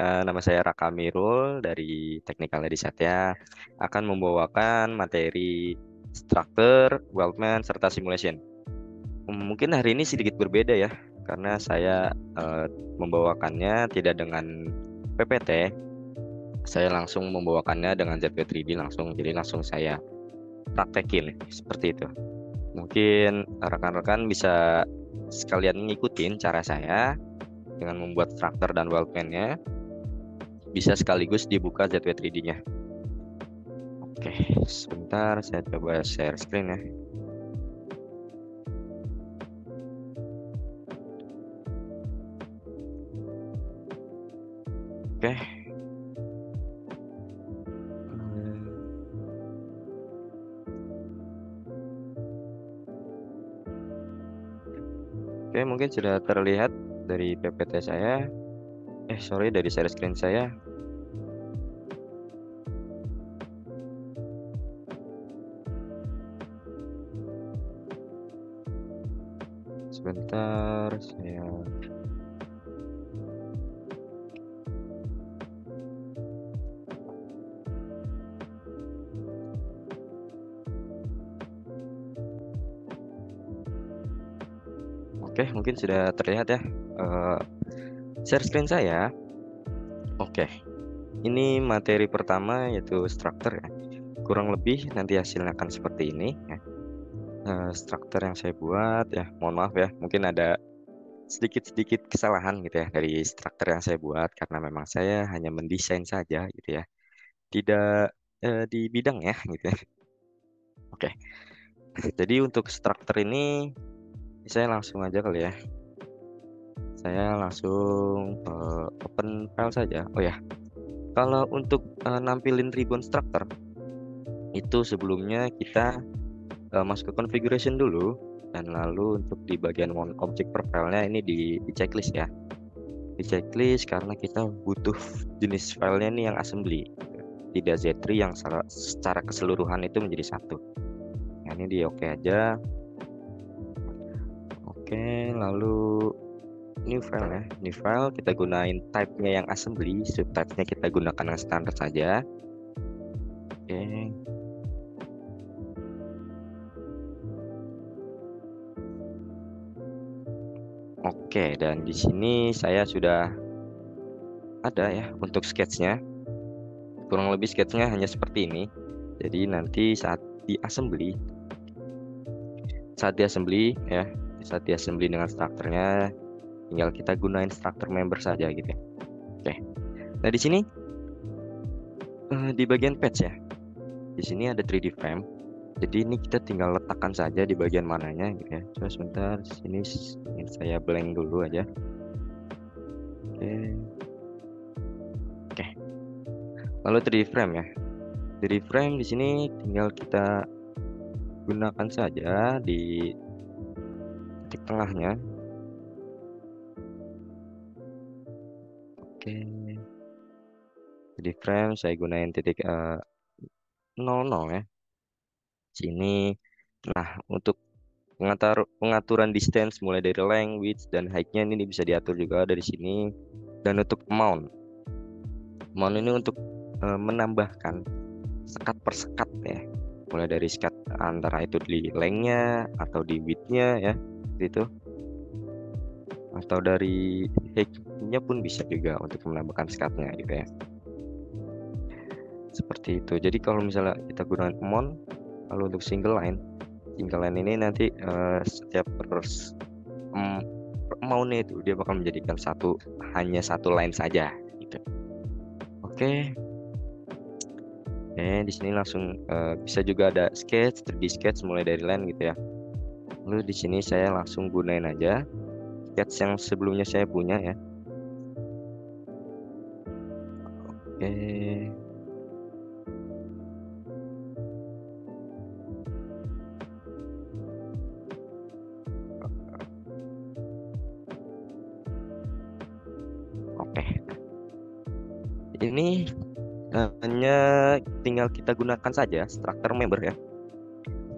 nama saya Raka Mirul dari Teknikal Edi Satya akan membawakan materi structure, development, serta simulation. Mungkin hari ini sedikit berbeda ya, karena saya membawakannya tidak dengan PPT, saya langsung membawakannya dengan ZW3D langsung, jadi langsung saya praktekin seperti itu. Mungkin rekan-rekan bisa sekalian ngikutin cara saya dengan membuat structure dan development-nya. Bisa sekaligus dibuka ZW3D-nya. Oke, sebentar saya coba share screen ya. Oke. Oke, mungkin sudah terlihat dari PPT saya. Sorry, dari share screen saya. Sebentar, saya Oke, mungkin sudah terlihat ya share screen saya. Oke, ini materi pertama yaitu structure ya. Kurang lebih nanti hasilnya akan seperti ini ya. Structure yang saya buat ya, mohon maaf ya, mungkin ada sedikit-sedikit kesalahan gitu ya dari struktur yang saya buat karena memang saya hanya mendesain saja gitu ya, tidak di bidang ya gitu ya. Oke, jadi untuk struktur ini saya langsung aja kali ya, saya langsung open file saja. Oh ya, kalau untuk nampilin ribbon structure itu sebelumnya kita masuk ke configuration dulu, dan lalu untuk di bagian one object per filenya ini di checklist ya. Di checklist karena kita butuh jenis filenya nih yang assembly, tidak Z3 yang secara keseluruhan itu menjadi satu. Nah, ini di oke aja. Oke, lalu new file ya. New file kita gunain type-nya yang assembly, subtype-nya kita gunakan yang standar saja. Oke. Oke, dan di sini saya sudah ada ya untuk sketch-nya. Kurang lebih sketch-nya hanya seperti ini. Jadi nanti saat di assembly ya, saat di assembly dengan strukturnya tinggal kita gunain struktur member saja gitu ya. Oke. Nah, di sini di bagian patch ya. Di sini ada 3D frame. Jadi ini kita tinggal letakkan saja di bagian mananya gitu ya. Coba sebentar, sini saya blank dulu aja. Oke. Oke. Lalu 3D frame ya. 3D frame di sini tinggal kita gunakan saja di titik tengahnya. Oke. 3D frame saya gunain titik 00 ya. Sini. Nah, untuk pengaturan distance mulai dari length, width, dan height-nya ini bisa diatur juga dari sini. Dan untuk mount ini untuk menambahkan sekat per sekat ya, mulai dari sekat antara itu di length-nya atau di width-nya ya, gitu, atau dari height-nya pun bisa juga untuk menambahkan sekatnya gitu ya, seperti itu. Jadi kalau misalnya kita gunakan mount, lalu untuk single line ini nanti setiap mount-nya itu dia bakal menjadikan hanya satu line saja gitu. Oke. Di sini langsung bisa juga ada sketch, 3D sketch mulai dari line gitu ya. Lalu di sini saya langsung gunain aja sketch yang sebelumnya saya punya ya. Oke. Oke. Ini hanya tinggal kita gunakan saja struktur member ya.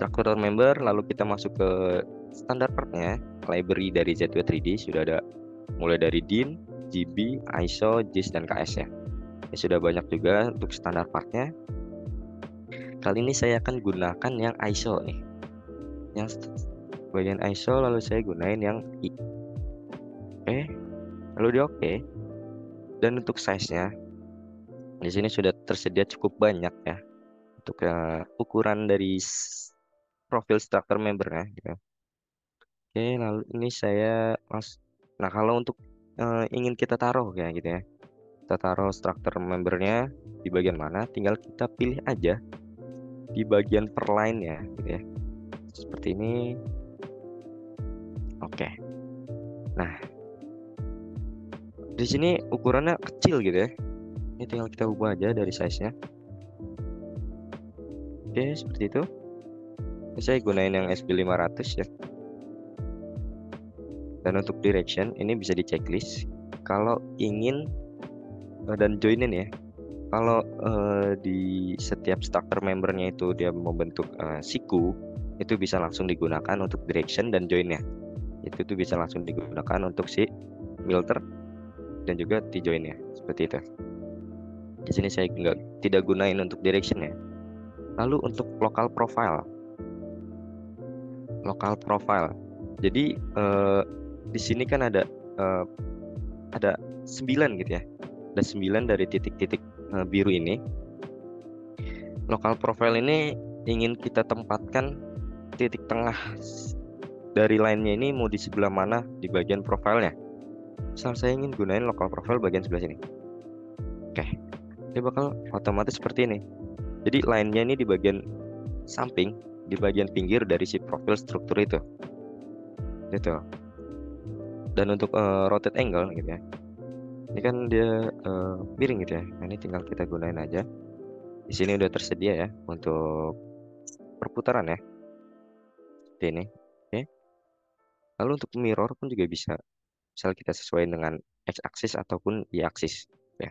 Struktur member, lalu kita masuk ke standar partnya, library dari ZW3D sudah ada mulai dari DIN, RGB, ISO, JIS, dan KS ya. Ya sudah banyak juga untuk standar partnya. Kali ini saya akan gunakan yang ISO nih. Yang bagian ISO lalu saya gunain yang I. Oke, lalu di oke. Dan untuk size-nya di sini sudah tersedia cukup banyak ya untuk ukuran dari profil struktur membernya gitu. Oke, lalu ini saya nah kalau untuk ingin kita taruh ya gitu ya. Kita taruh struktur membernya di bagian mana, tinggal kita pilih aja di bagian per line ya gitu ya. Seperti ini. Oke. Nah, di sini ukurannya kecil gitu ya. Ini tinggal kita ubah aja dari size-nya. Oke, seperti itu. Ini saya gunain yang SB500 ya. Dan untuk direction ini bisa di checklist. Kalau ingin dan joinin ya. Kalau di setiap starter membernya itu dia membentuk siku, itu bisa langsung digunakan untuk direction dan joinnya. Itu tuh bisa langsung digunakan untuk si milter dan juga T-joinnya seperti itu. Di sini saya tidak gunain untuk direction ya. Lalu untuk local profile. Jadi di sini kan ada 9 gitu ya. Ada 9 dari titik-titik biru ini. Local profile ini ingin kita tempatkan titik tengah dari line-nya ini mau di sebelah mana di bagian profilnya. Misal saya ingin gunain local profile bagian sebelah sini. Oke, dia bakal otomatis seperti ini. Jadi line-nya ini di bagian samping, di bagian pinggir dari si profil struktur itu. Gitu. Dan untuk rotate angle gitu ya. Ini kan dia miring gitu ya. Nah, ini tinggal kita gunain aja. Di sini udah tersedia ya untuk perputaran ya. Seperti ini. Oke. Lalu untuk mirror pun juga bisa. Misal kita sesuaikan dengan x-axis ataupun y-axis ya.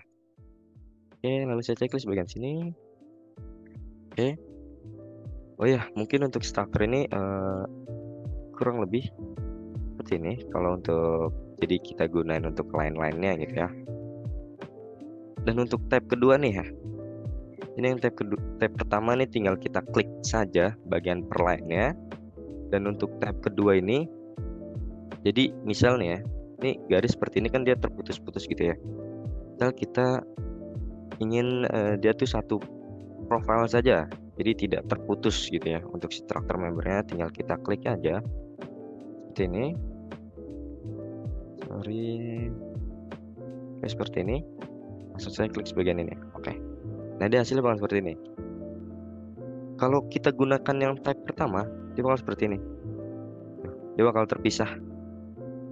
Oke, lalu saya checklist bagian sini. Oke. Oh ya, mungkin untuk struktur ini kurang lebih seperti ini. Kalau untuk jadi kita gunain untuk line-line-nya gitu ya. Dan untuk tab kedua nih ya. Ini yang tab pertama nih tinggal kita klik saja bagian per line-nya. Dan untuk tab kedua ini, jadi misalnya ya, ini garis seperti ini kan dia terputus-putus gitu ya. Misal kita ingin dia tuh satu profile saja, jadi tidak terputus gitu ya. Untuk struktur membernya tinggal kita klik aja seperti ini. Oke, seperti ini. Maksud saya klik bagian ini. Oke. Nah, dia hasilnya bakal seperti ini. Kalau kita gunakan yang type pertama, dia bakal seperti ini. Dia bakal terpisah.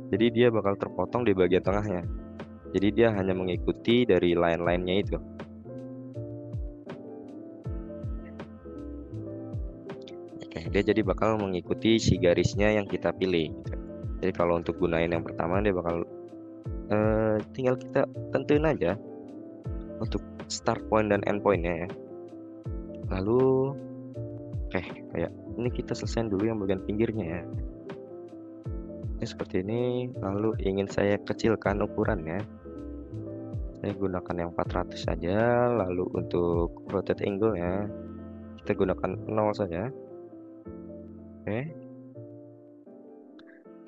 Jadi dia bakal terpotong di bagian tengahnya. Jadi dia hanya mengikuti dari line-line-nya itu. Oke, dia jadi bakal mengikuti si garisnya yang kita pilih. Jadi kalau untuk gunain yang pertama dia bakal tinggal kita tentuin aja untuk start point dan end pointnya ya. Lalu kayak ini kita selesaiin dulu yang bagian pinggirnya ya. Ini seperti ini. Lalu ingin saya kecilkan ukurannya, saya gunakan yang 400 saja. Lalu untuk rotate angle nya kita gunakan 0 saja. Oke.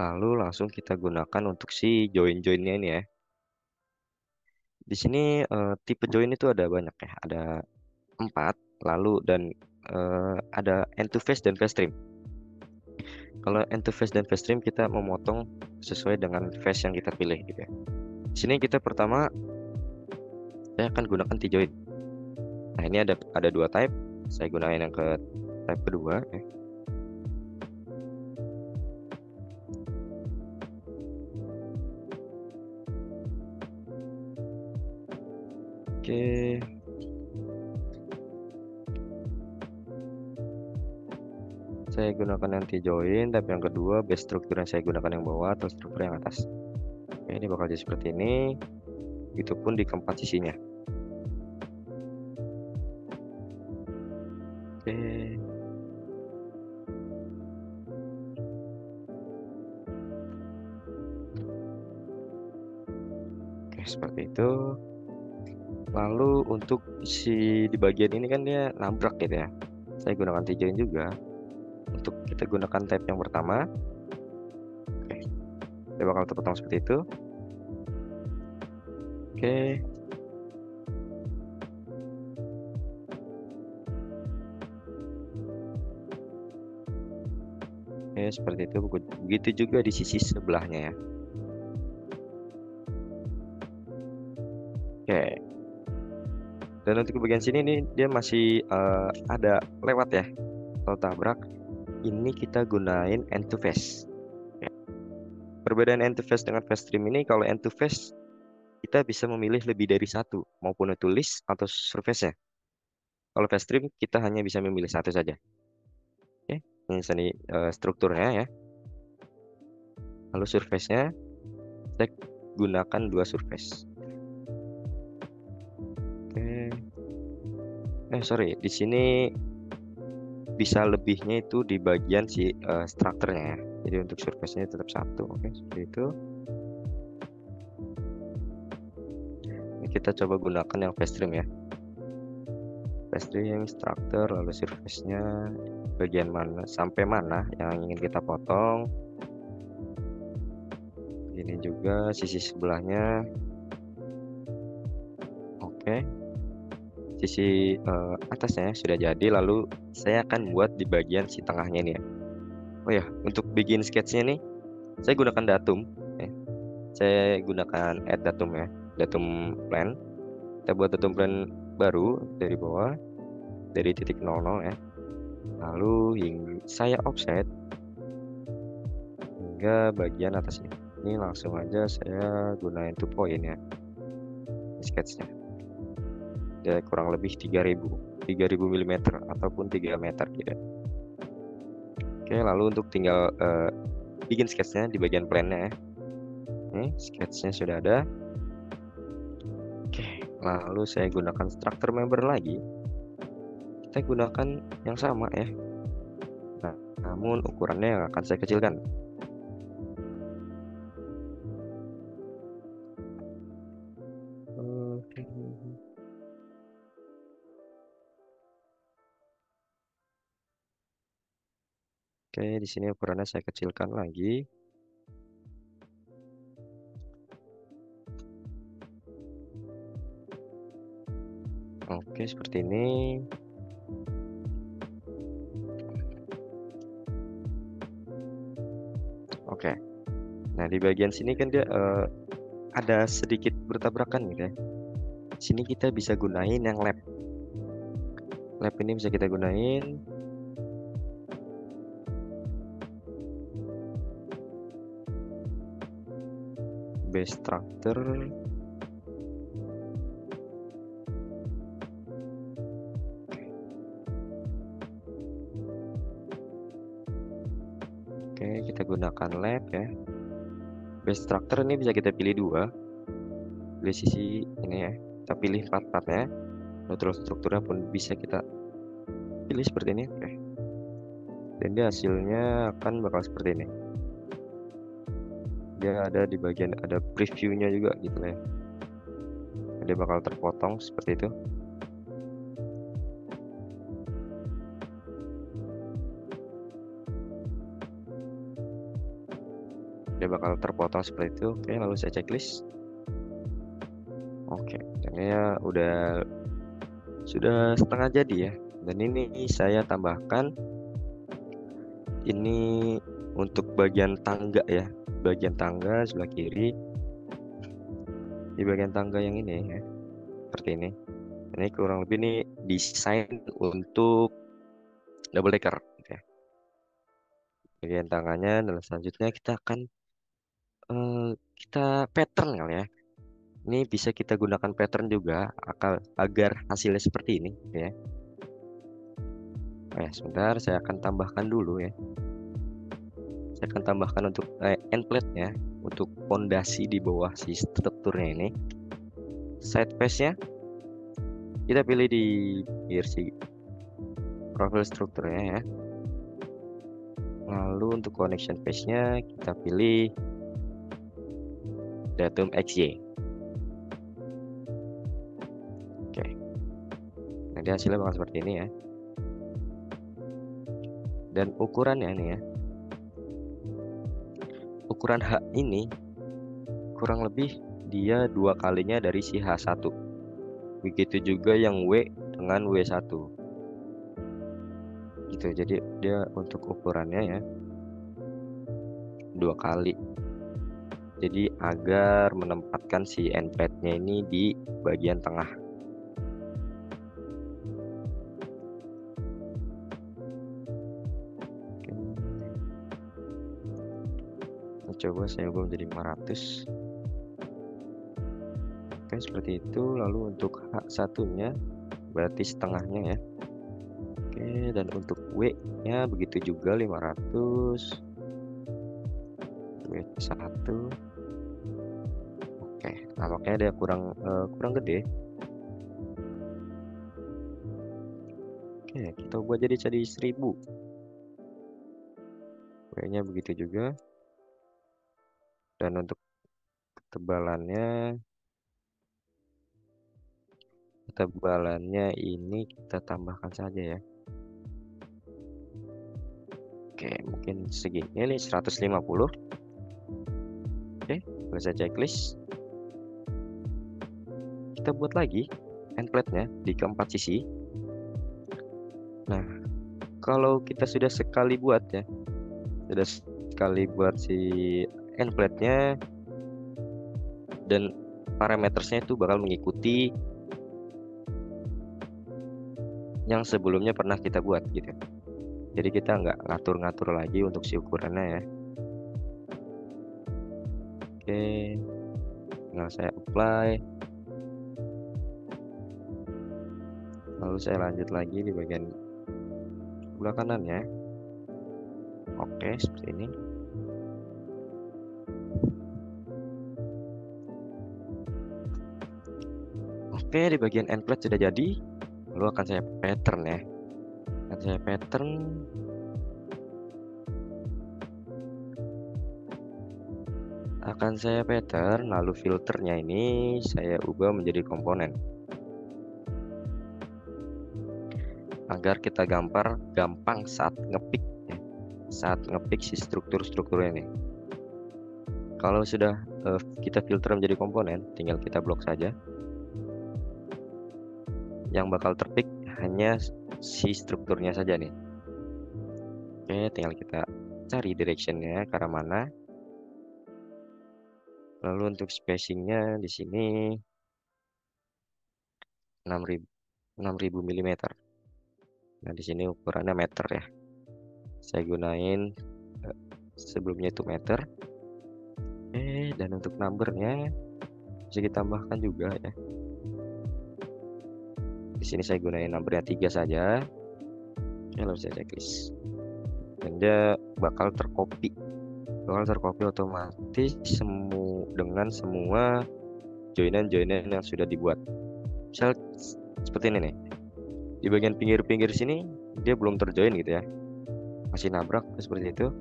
Lalu langsung kita gunakan untuk si join-joinnya ini ya. Di sini tipe join itu ada banyak ya, ada 4. Lalu dan ada end to face dan face trim. Kalau end to face dan face trim kita memotong sesuai dengan face yang kita pilih gitu ya. Di sini kita pertama saya akan gunakan T-join. Nah, ini ada 2 type. Saya gunakan yang ke type kedua ya. Oke. Saya gunakan yang T-join, tapi yang kedua base struktur yang saya gunakan yang bawah atau struktur yang atas. Oke, ini bakal jadi seperti ini. Itu pun di keempat sisinya. Oke. seperti itu. Lalu untuk di bagian ini kan dia nabrak gitu ya. Saya gunakan tijain juga. Untuk kita gunakan tab yang pertama. Oke, dia bakal terpotong seperti itu. Oke. Oke, seperti itu. Begitu juga di sisi sebelahnya ya. Oke. Dan untuk bagian sini nih dia masih ada lewat ya atau tabrak. Ini kita gunain end to face. Oke. Perbedaan end to face dengan face trim ini, kalau end to face kita bisa memilih lebih dari satu, maupun itu list atau surface-nya. Kalau face trim kita hanya bisa memilih satu saja. Oke, ini sini strukturnya ya. Lalu surface-nya saya gunakan 2 surface. Oke. Sorry, di sini bisa lebihnya itu di bagian si strukturnya ya. Jadi untuk surface-nya tetap satu. Oke, seperti itu. Ini kita coba gunakan yang face trim ya. Face trim, struktur, lalu surface-nya bagian mana sampai mana yang ingin kita potong. Ini juga sisi sebelahnya. Oke. Sisi atasnya sudah jadi, lalu saya akan buat di bagian si tengahnya ini ya. Oh ya, untuk bikin sketchnya nih saya gunakan datum ya. Saya gunakan add datum ya, datum plan. Kita buat datum plan baru dari bawah, dari titik 00 ya. Lalu saya offset hingga bagian atasnya. Ini langsung aja saya gunain 2 point ya, sketchnya. Ya, kurang lebih 3000 mm ataupun 3 meter gitu. Oke, lalu untuk tinggal bikin sketchnya di bagian plan-nya ya. Ini sketchnya sudah ada. Oke, lalu saya gunakan struktur member lagi. Kita gunakan yang sama ya. Nah, namun ukurannya yang akan saya kecilkan. Oke, di sini ukurannya saya kecilkan lagi. Oke, seperti ini. Oke. Nah, di bagian sini kan dia ada sedikit bertabrakan gitu ya. Sini kita bisa gunain yang lap. Lap ini bisa kita gunain. Base structure. Oke, kita gunakan lap ya. Base structure ini bisa kita pilih 2. Pilih sisi ini ya. Kita pilih part-partnya. Terus strukturnya pun bisa kita pilih seperti ini. Oke. Dan dia hasilnya akan bakal seperti ini. Dia ada di bagian, ada previewnya juga gitu ya. Dia bakal terpotong seperti itu. Dia bakal terpotong seperti itu. Oke, lalu saya checklist. Oke, dan ya sudah setengah jadi ya. Dan ini saya tambahkan ini untuk bagian tangga ya, bagian tangga sebelah kiri. Di bagian tangga yang ini ya, seperti ini. Ini kurang lebih nih desain untuk double decker gitu ya. Bagian tangannya, dan selanjutnya kita akan kita pattern kali ya. Ini bisa kita gunakan pattern juga agar hasilnya seperti ini ya. Nah, sebentar saya akan tambahkan dulu ya. Saya akan tambahkan untuk end plate-nya, untuk fondasi di bawah si strukturnya ini. Side face-nya kita pilih di versi profil strukturnya ya. Lalu untuk connection face-nya kita pilih datum XY. Oke. Nanti hasilnya bakal seperti ini ya. Dan ukurannya nih ya. Ukuran H ini kurang lebih dia 2 kalinya dari si H1. Begitu juga yang W dengan W1. Gitu. Jadi dia untuk ukurannya ya 2 kali. Jadi agar menempatkan si end plate-nya ini di bagian tengah. Oke. Coba saya ubah menjadi 500. Oke, seperti itu. Lalu untuk H1-nya berarti setengahnya ya. Oke, dan untuk W-nya begitu juga 500. W1. Oke, nampaknya dia kurang gede. Oke, kita buat jadi 1000. W-nya begitu juga. Dan untuk ketebalannya ini kita tambahkan saja ya. Oke, mungkin segini nih 150. Oke, selesai checklist. Kita buat lagi end plate-nya di keempat sisi. Nah, kalau kita sudah sekali buat ya, sudah sekali buat si end plate-nya dan parametersnya itu bakal mengikuti yang sebelumnya pernah kita buat gitu. Jadi kita nggak ngatur-ngatur lagi untuk si ukurannya ya. Oke, tinggal saya apply. Lalu saya lanjut lagi di bagian sebelah kanan ya. Oke, seperti ini. Oke, di bagian end plate sudah jadi. Lalu akan saya pattern ya. Akan saya pattern, lalu filternya ini saya ubah menjadi komponen. Agar kita gampang saat ngepick ya. Saat ngepick si struktur-strukturnya ini. Kalau sudah kita filter menjadi komponen, tinggal kita blok saja. Yang bakal terpick hanya si strukturnya saja nih. Oke, tinggal kita cari directionnya ke arah mana. Lalu untuk spacingnya di sini 6000 mm. Nah, di sini ukurannya meter ya. Saya gunain sebelumnya itu meter. Oke, dan untuk numbernya bisa kita tambahkan juga ya. Di sini saya gunain numbernya 3 saja. Oke, lalu saya checklist. Dan dia bakal tercopy otomatis dengan semua joinan-joinan yang sudah dibuat. Misal seperti ini nih. Di bagian pinggir-pinggir sini dia belum terjoin gitu ya. Masih nabrak seperti itu.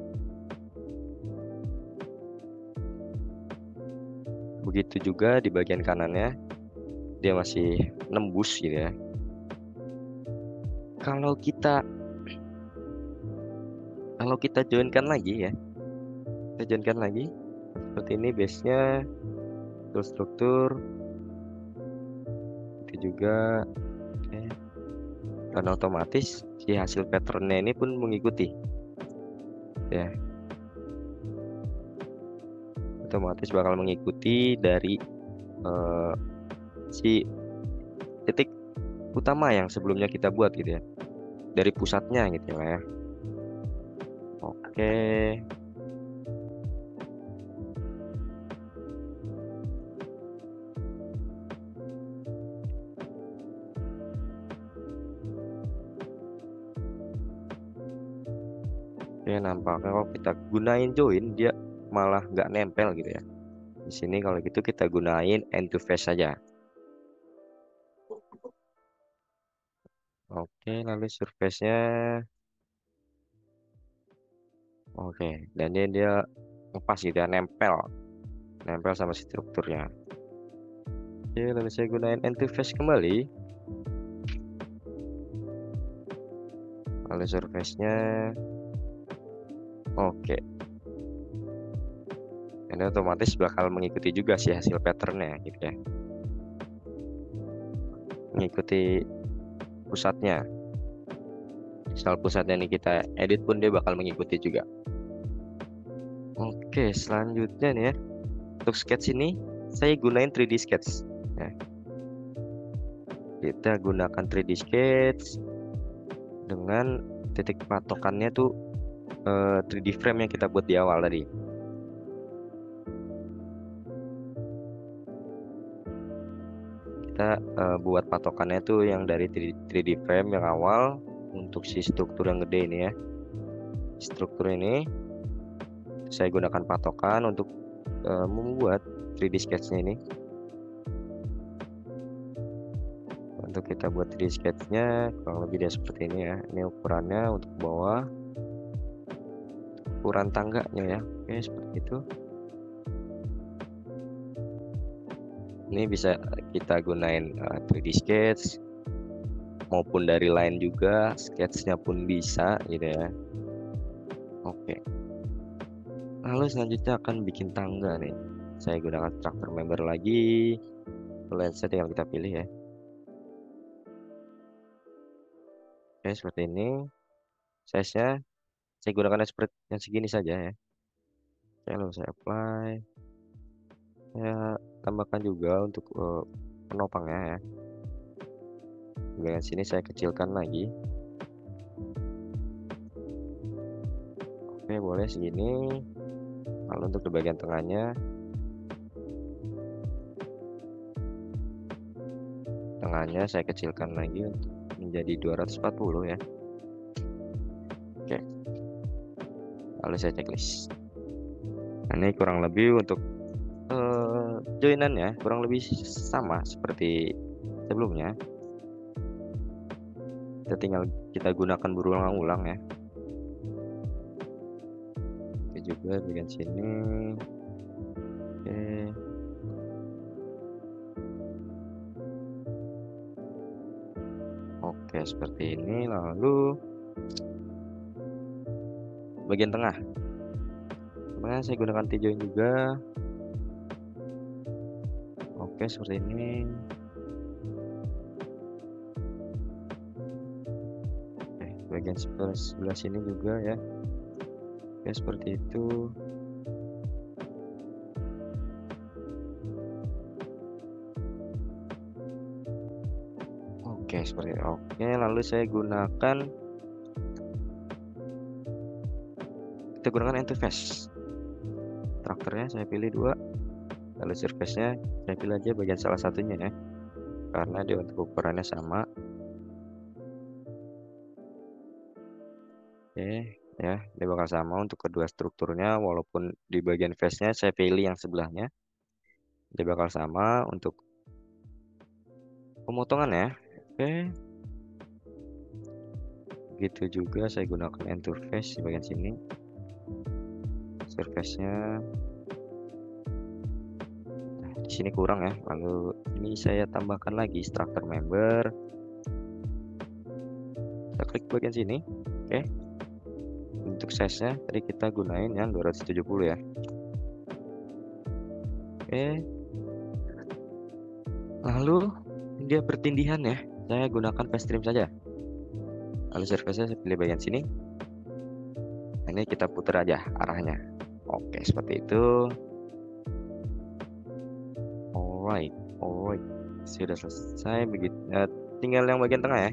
Begitu juga di bagian kanannya dia masih nembus gitu ya. Kalau kita joinkan lagi ya. Kita joinkan lagi seperti ini base-nya, struktur itu juga. Oke. Dan otomatis si hasil patternnya ini pun mengikuti ya. Otomatis bakal mengikuti dari si titik utama yang sebelumnya kita buat gitu ya, dari pusatnya gitu ya. Oke. Oke, nampaknya kalau kita gunain join dia malah nggak nempel gitu ya. Di sini kalau gitu kita gunain end to face saja. Oke, lalu surface-nya oke, dan dia ngepas gitu ya, nempel sama strukturnya. Oke, lalu saya gunain interface kembali. Lalu surface-nya oke. Ini otomatis bakal mengikuti juga sih hasil pattern-nya gitu ya. Mengikuti pusatnya. Misal pusatnya ini kita edit pun dia bakal mengikuti juga. Oke, selanjutnya nih ya. Untuk sketch ini saya gunain 3D sketch. Ya. Kita gunakan 3D sketch dengan titik patokannya tuh 3D frame yang kita buat di awal tadi. Kita buat patokannya tuh yang dari 3D frame yang awal untuk si struktur yang gede ini ya. Struktur ini saya gunakan patokan untuk membuat 3D sketch-nya ini. Untuk kita buat 3D sketch-nya kurang lebih dia seperti ini ya. Ini ukurannya untuk bawah, ukuran tangganya ya. Oke, seperti itu. Ini bisa kita gunain 3D sketch maupun dari line juga, sketch-nya pun bisa gitu ya. Oke. Lalu selanjutnya akan bikin tangga nih. Saya gunakan structure member lagi. Lensnya tinggal kita pilih ya. Oke, seperti ini. Size-nya saya gunakan seperti yang segini saja ya. Oke, lalu saya apply. Saya tambahkan juga untuk penopangnya ya. Bagian sini saya kecilkan lagi. Oke, boleh segini. Lalu untuk di bagian tengahnya saya kecilkan lagi untuk menjadi 240 ya. Oke, lalu saya checklist. Nah, ini kurang lebih untuk joinannya kurang lebih sama seperti sebelumnya. Kita gunakan berulang-ulang ya. Oke, juga bagian sini. Oke. Oke, seperti ini. Lalu bagian tengah. Tengah saya gunakan T-join juga. Oke, seperti ini. Oke, bagian sebelah sini juga ya. Oke, seperti itu. Oke, seperti itu. Oke, lalu saya gunakan interface. Traktornya saya pilih 2. Lalu surface-nya saya pilih aja bagian salah satunya ya. Karena dia untuk ukurannya sama. Oke, ya, dia bakal sama untuk kedua strukturnya walaupun di bagian face-nya saya pilih yang sebelahnya. Dia bakal sama untuk pemotongan ya. Oke. Begitu juga saya gunakan interface di bagian sini. Surface-nya di sini kurang ya. Lalu ini saya tambahkan lagi structure member. Kita klik bagian sini. Oke. Untuk size-nya tadi kita gunain yang 270 ya. Oke. Lalu dia bertindihan ya. Saya gunakan face trim saja. Lalu surface-nya saya pilih bagian sini. Ini kita putar aja arahnya. Oke, seperti itu. Alright. Sudah selesai. Begitu. Tinggal yang bagian tengah ya.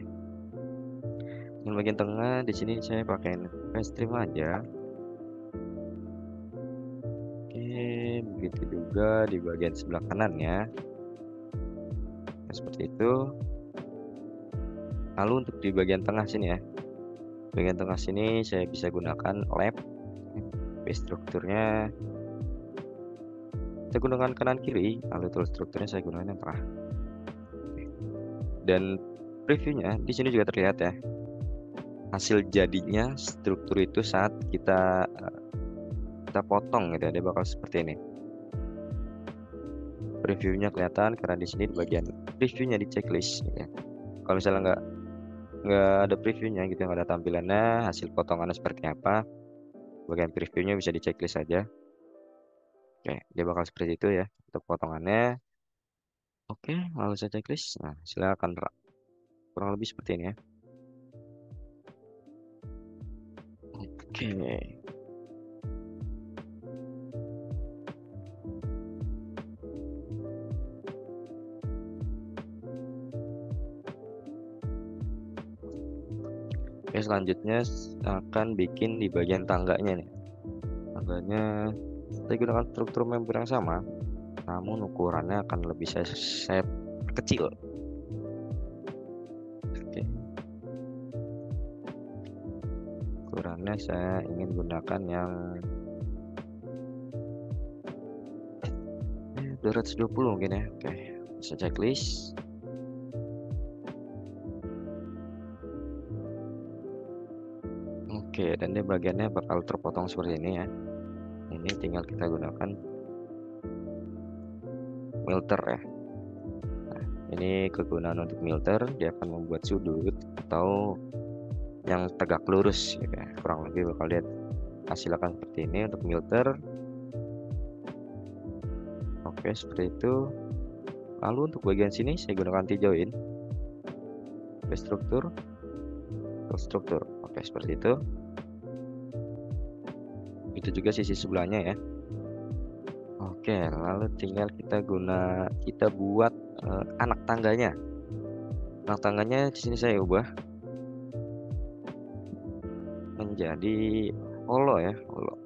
Yang bagian tengah di sini saya pakai face trim aja. Oke, begitu juga di bagian sebelah kanan ya. Nah, seperti itu. Lalu untuk di bagian tengah sini ya. Bagian tengah sini saya bisa gunakan lap. Base strukturnya kita gunakan kanan kiri, lalu tool strukturnya saya gunakan yang tengah. Dan previewnya di sini juga terlihat ya. Hasil jadinya struktur itu saat kita potong gitu ya, dia bakal seperti ini. previewnya kelihatan karena di sini di bagian previewnya di checklist ya. Kalau misalnya nggak ada previewnya gitu, nggak ada tampilannya hasil potongannya seperti apa, bagian previewnya bisa di checklist saja. Oke, dia bakal seperti itu ya untuk potongannya. Oke, lalu saya checklist. Nah, silakan kurang lebih seperti ini ya. Oke. Oke, selanjutnya akan bikin di bagian tangganya nih. Tangganya saya gunakan struktur member yang sama, namun ukurannya akan lebih saya kecil. Oke. Ukurannya saya ingin gunakan yang 220 mungkin ya. Oke, bisa checklist. Oke, dan dia bagiannya bakal terpotong seperti ini ya. Ini tinggal kita gunakan milter ya. Nah, ini kegunaan untuk milter, dia akan membuat sudut atau yang tegak lurus gitu ya. Kurang lebih bakal lihat hasil akan seperti ini untuk milter. Oke, seperti itu. Lalu untuk bagian sini saya gunakan T-join. Struktur. Oke, seperti itu. Itu juga sisi sebelahnya ya. Oke, lalu tinggal kita buat anak tangganya. Anak tangganya di sini saya ubah menjadi holo ya, holo.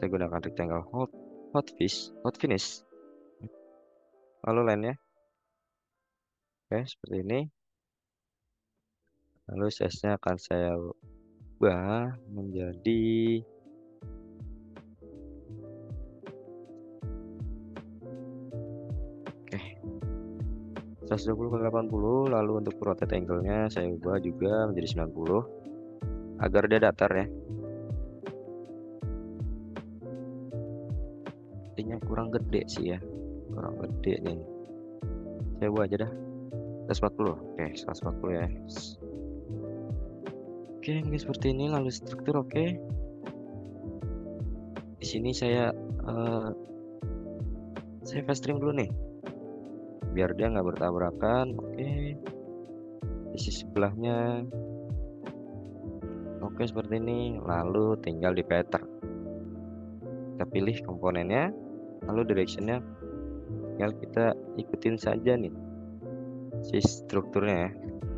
Saya gunakan rectangle hot finish. Lalu lainnya. Oke, seperti ini. Lalu size-nya akan saya ubah menjadi 120/80. Lalu untuk rotate angle-nya saya ubah juga menjadi 90 agar dia datar ya. Artinya kurang gede sih ya, kurang gede nih. Saya ubah aja dah 140. Oke, 140 ya. Oke, mungkin seperti ini. Lalu struktur oke. Di sini saya fast trim dulu nih biar dia nggak bertabrakan. Oke, sisi sebelahnya oke seperti ini. Lalu tinggal di pattern, kita pilih komponennya, lalu directionnya tinggal kita ikutin saja nih si strukturnya ya.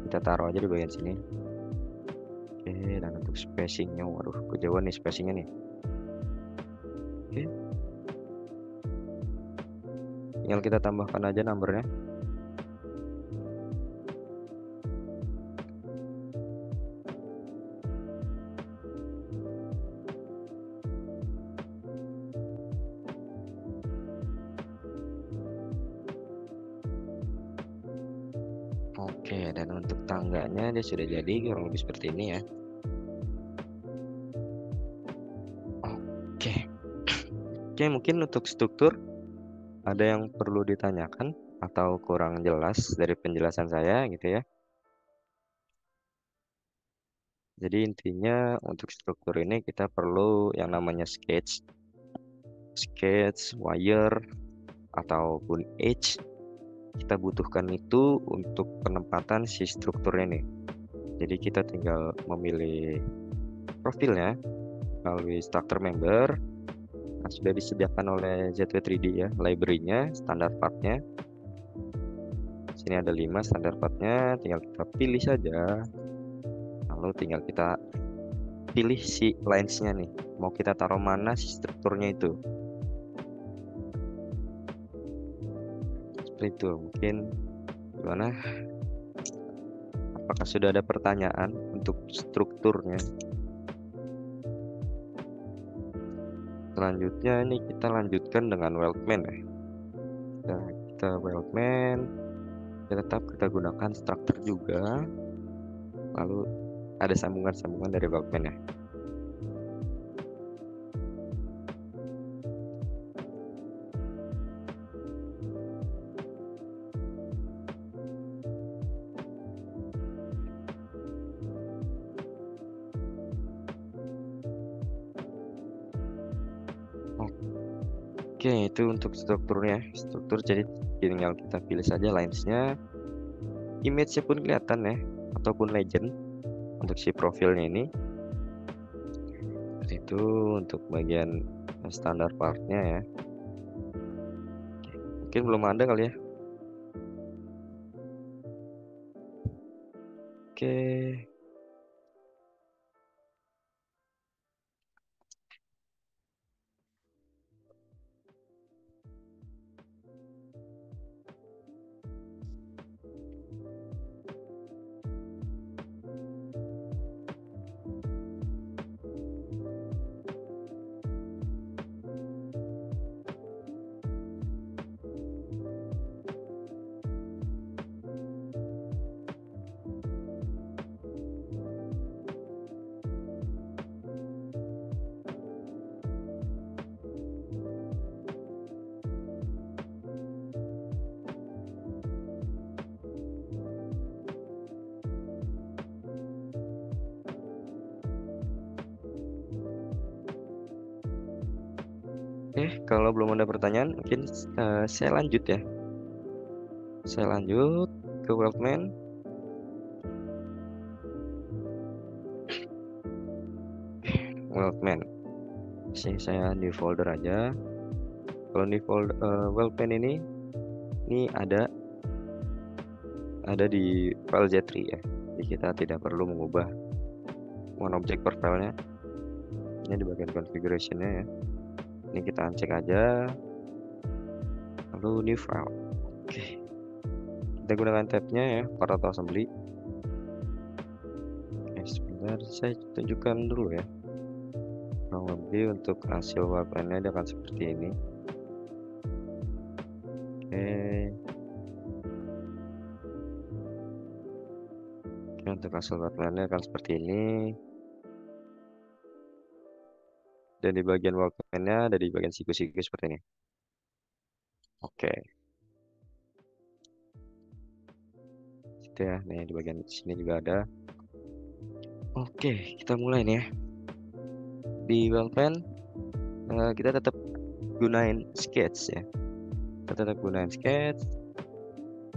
Kita taruh aja di bagian sini. Oke, dan untuk spacingnya, waduh kejauhan nih spacingnya nih. Oke, tinggal kita tambahkan aja numbernya. Oke, dan untuk tangganya dia sudah jadi kurang lebih seperti ini ya. Oke. Oke, mungkin untuk struktur ada yang perlu ditanyakan atau kurang jelas dari penjelasan saya gitu ya. Jadi intinya untuk struktur ini kita perlu yang namanya sketch, wire, ataupun edge. Kita butuhkan itu untuk penempatan si struktur ini. Jadi kita tinggal memilih profilnya melalui structure member. Nah, sudah disediakan oleh ZW3D ya, library-nya, standar part-nya. Sini ada 5 standar part-nya, tinggal kita pilih saja. Lalu tinggal kita pilih si lines-nya nih, mau kita taruh mana si strukturnya itu. Seperti itu. Mungkin gimana? Apakah sudah ada pertanyaan untuk strukturnya? Selanjutnya ini kita lanjutkan dengan weldman ya. Kita weldman, tetap kita gunakan struktur juga. Lalu ada sambungan-sambungan dari weldman ya. Oke, itu untuk strukturnya. Struktur jadi tinggal kita pilih saja lines-nya. Image-nya pun kelihatan ya, ataupun legend untuk si profilnya ini. Seperti itu untuk bagian standar partnya ya. Mungkin belum ada kali ya. Oke. Oke, kalau belum ada pertanyaan, mungkin saya lanjut ya. Saya lanjut ke Wildman. Wildman. Sini saya new folder aja. Kalau new folder Wildman ini ada di file Z3 ya. Jadi kita tidak perlu mengubah one object per filenya. Ini di bagian configuration-nya ya. Ini kita uncheck aja. Lalu new file. Oke. Kita gunakan tab-nya ya, Part Assembly. Oke, sebentar saya tunjukkan dulu ya. Kurang lebih untuk hasil wildman-nya dia akan seperti ini. Oke, untuk hasil wildman-nya akan seperti ini. Dan di bagian wildman-nya ada di bagian siku-siku seperti ini. Oke. Gitu ya. Nih di bagian sini juga ada. Oke, kita mulai nih ya. Di wildman kita tetap gunain sketch ya. Kita tetap gunain sketch.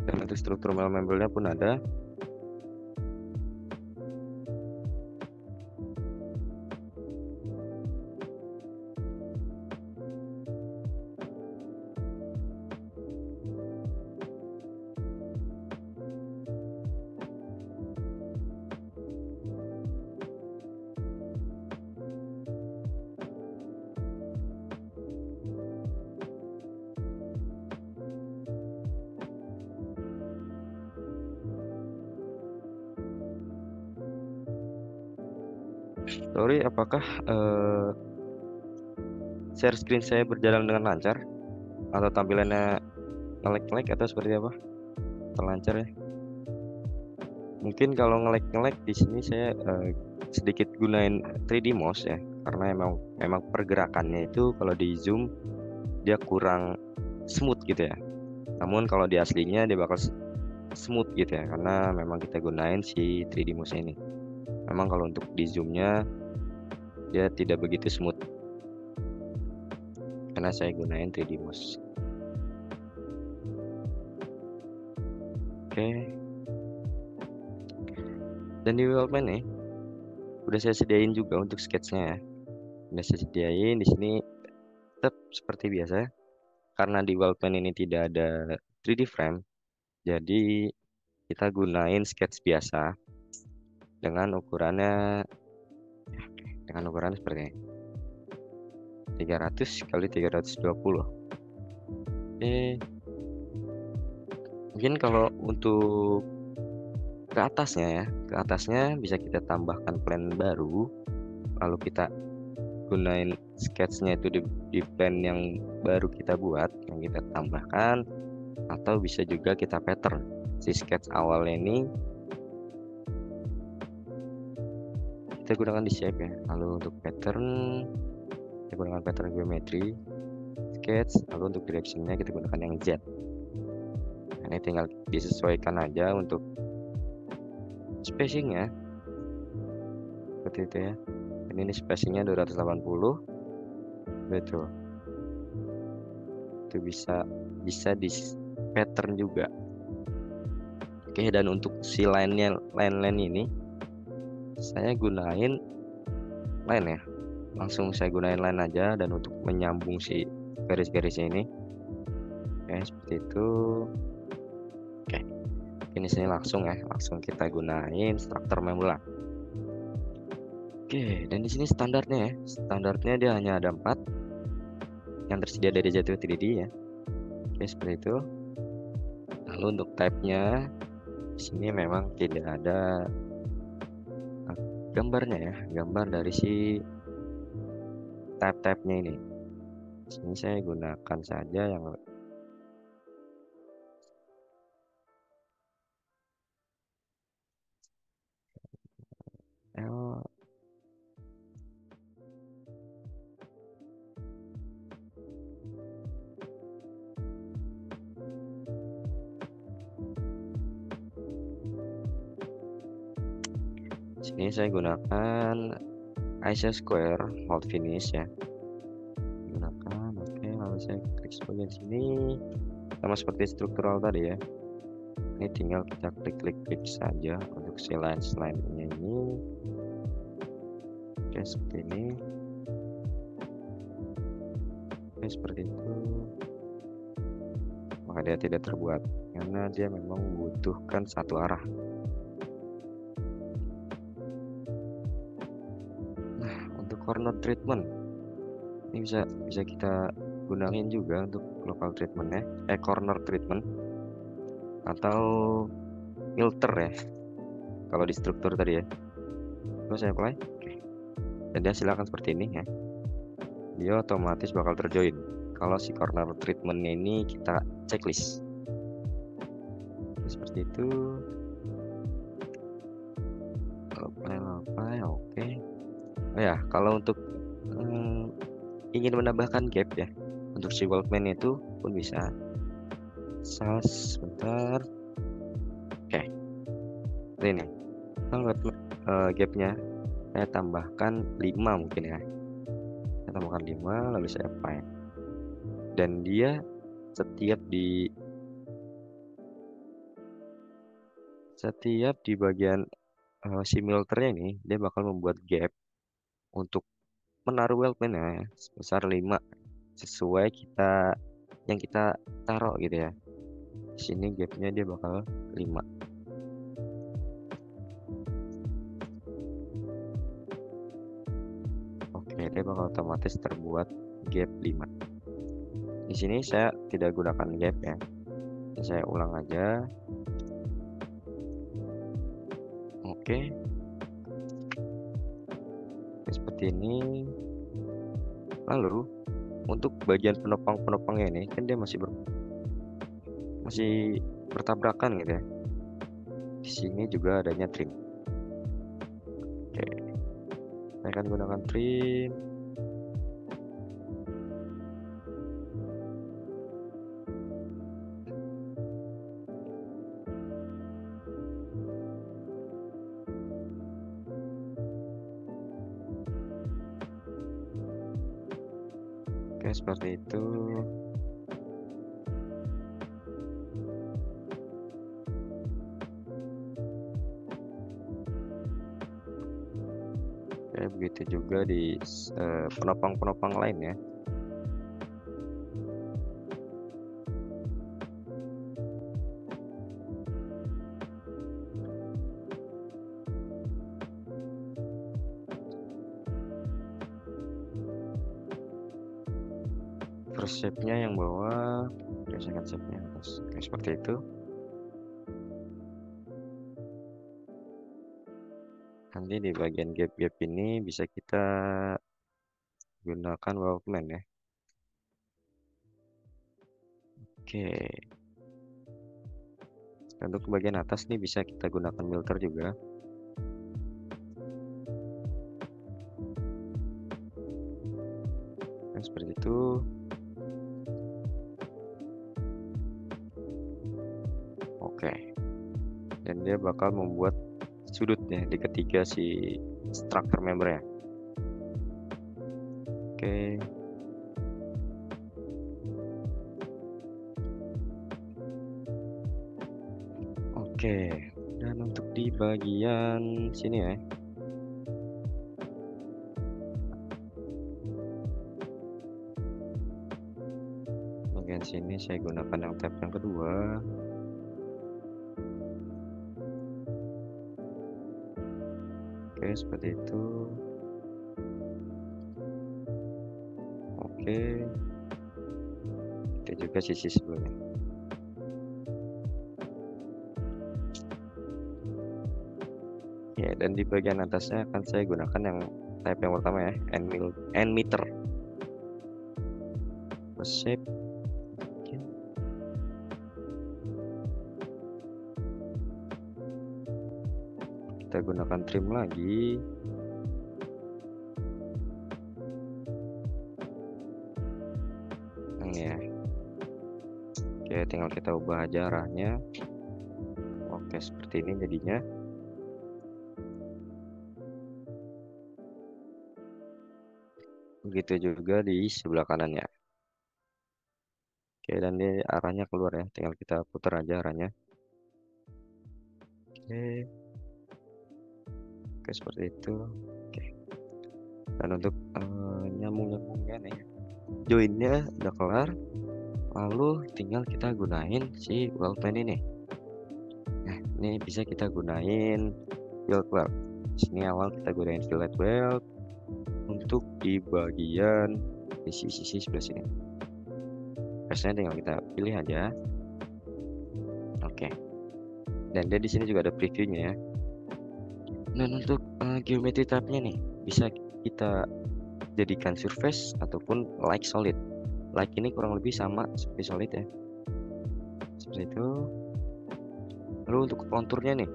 Dan untuk struktur member-nya pun ada. Sorry, apakah share screen saya berjalan dengan lancar atau tampilannya nge-lag atau seperti apa? Terlancar ya. Mungkin kalau nge-lag di sini saya sedikit gunain 3D mouse ya, karena memang pergerakannya itu kalau di zoom dia kurang smooth gitu ya. Namun kalau di aslinya dia bakal smooth gitu ya, karena memang kita gunain si 3D mouse ini. Memang kalau untuk di zoomnya dia tidak begitu smooth karena saya gunain 3D mouse. Oke. Dan di wildman nih udah saya sediain juga untuk sketsnya ya. Udah saya sediain di sini tetap seperti biasa. Karena di wildman ini tidak ada 3D frame, jadi kita gunain sketch biasa dengan ukurannya seperti ini. 300 kali 320. Oke. Mungkin kalau untuk ke atasnya bisa kita tambahkan plan baru, lalu kita gunain sketsnya itu di plan yang baru kita buat, yang kita tambahkan, atau bisa juga kita pattern si sketch awalnya ini kita gunakan di shape ya. Lalu untuk pattern kita gunakan pattern geometry sketch, lalu untuk directionnya kita gunakan yang Z. Nah, ini tinggal disesuaikan aja untuk spacingnya seperti itu ya. Ini spacingnya 280 betul. itu bisa di pattern juga. Oke, dan untuk si line ini saya gunain line ya, langsung saya gunain line aja. Dan untuk menyambung si garis-garis ini, oke, seperti itu. Oke, ini sini langsung kita gunain struktur memula. Oke, dan di sini standarnya dia hanya ada 4 yang tersedia dari Jatuh 3D ya. Oke, seperti itu. Lalu untuk type-nya di sini memang tidak ada gambarnya ya, gambar dari si type-nya ini. Di sini saya gunakan saja yang L. Sini saya gunakan ISO² hold finish ya. Gunakan, oke, lalu saya klik bagian sini sama seperti struktural tadi ya. Ini tinggal kita klik saja untuk si line-nya ini. Oke, seperti ini. Oke, seperti itu. Maka dia tidak terbuat karena dia memang membutuhkan satu arah. Nah, untuk corner treatment ini bisa kita gunain juga untuk local treatmentnya, corner treatment atau filter ya kalau di struktur tadi ya. Terus saya apply, oke, dan dia silakan seperti ini ya, dia otomatis bakal terjoin kalau si corner treatmentnya ini kita checklist seperti itu. Apply, oke. Oh ya, kalau untuk ingin menambahkan gap ya untuk si Walkman itu pun bisa. Sebentar. Oke, ini kalau gapnya saya tambahkan 5 mungkin ya. Saya tambahkan 5, lalu saya apply. Dan dia setiap di bagian si filternya ini, dia bakal membuat gap untuk menaruh Walkman ya sebesar 5 sesuai yang kita taruh gitu ya. Di sini gapnya dia bakal 5. Oke, dia bakal otomatis terbuat gap 5. Di sini saya tidak gunakan gap ya. Saya ulang aja. Oke. Seperti ini. Lalu untuk bagian penopangnya ini kan dia masih bertabrakan gitu ya. Di sini juga adanya trim. Oke, saya akan gunakan trim. Oke, seperti itu. Oke, begitu juga di penopang lain ya. First shape-nya yang bawah, second shape-nya atas. Oke, seperti itu. Nanti di bagian gap-gap ini bisa kita gunakan Walkman ya. Oke. Untuk bagian atas nih bisa kita gunakan filter juga. Nah, seperti itu. Oke. Dan dia bakal membuat sudutnya di ketiga si struktur membernya. Oke. Oke, dan untuk di bagian sini ya. Bagian sini saya gunakan yang tab yang kedua. Oke, seperti itu. Oke, itu juga sisi sebelumnya. Ya, dan di bagian atasnya akan saya gunakan yang tab yang pertama ya, end meter. Shape. Oke. Kita gunakan trim lagi. Ini ya. Oke, tinggal kita ubah aja arahnya. Oke, seperti ini jadinya. Begitu juga di sebelah kanannya. Oke, dan ini arahnya keluar ya, tinggal kita putar aja arahnya. Oke. Oke, seperti itu. Oke. Dan untuk nyambung-nyambungnya nih, joinnya udah kelar. Lalu tinggal kita gunain si weld pen ini. Nah, ini bisa kita gunain fillet weld. Sini awal kita gunain fillet weld untuk di bagian sisi sebelah sini. Biasanya tinggal kita pilih aja. Oke. Dan dia di sini juga ada previewnya ya. Dan untuk geometry tabnya nih bisa kita jadikan surface ataupun like solid. Like ini kurang lebih sama seperti solid ya. Seperti itu. Lalu untuk konturnya nih,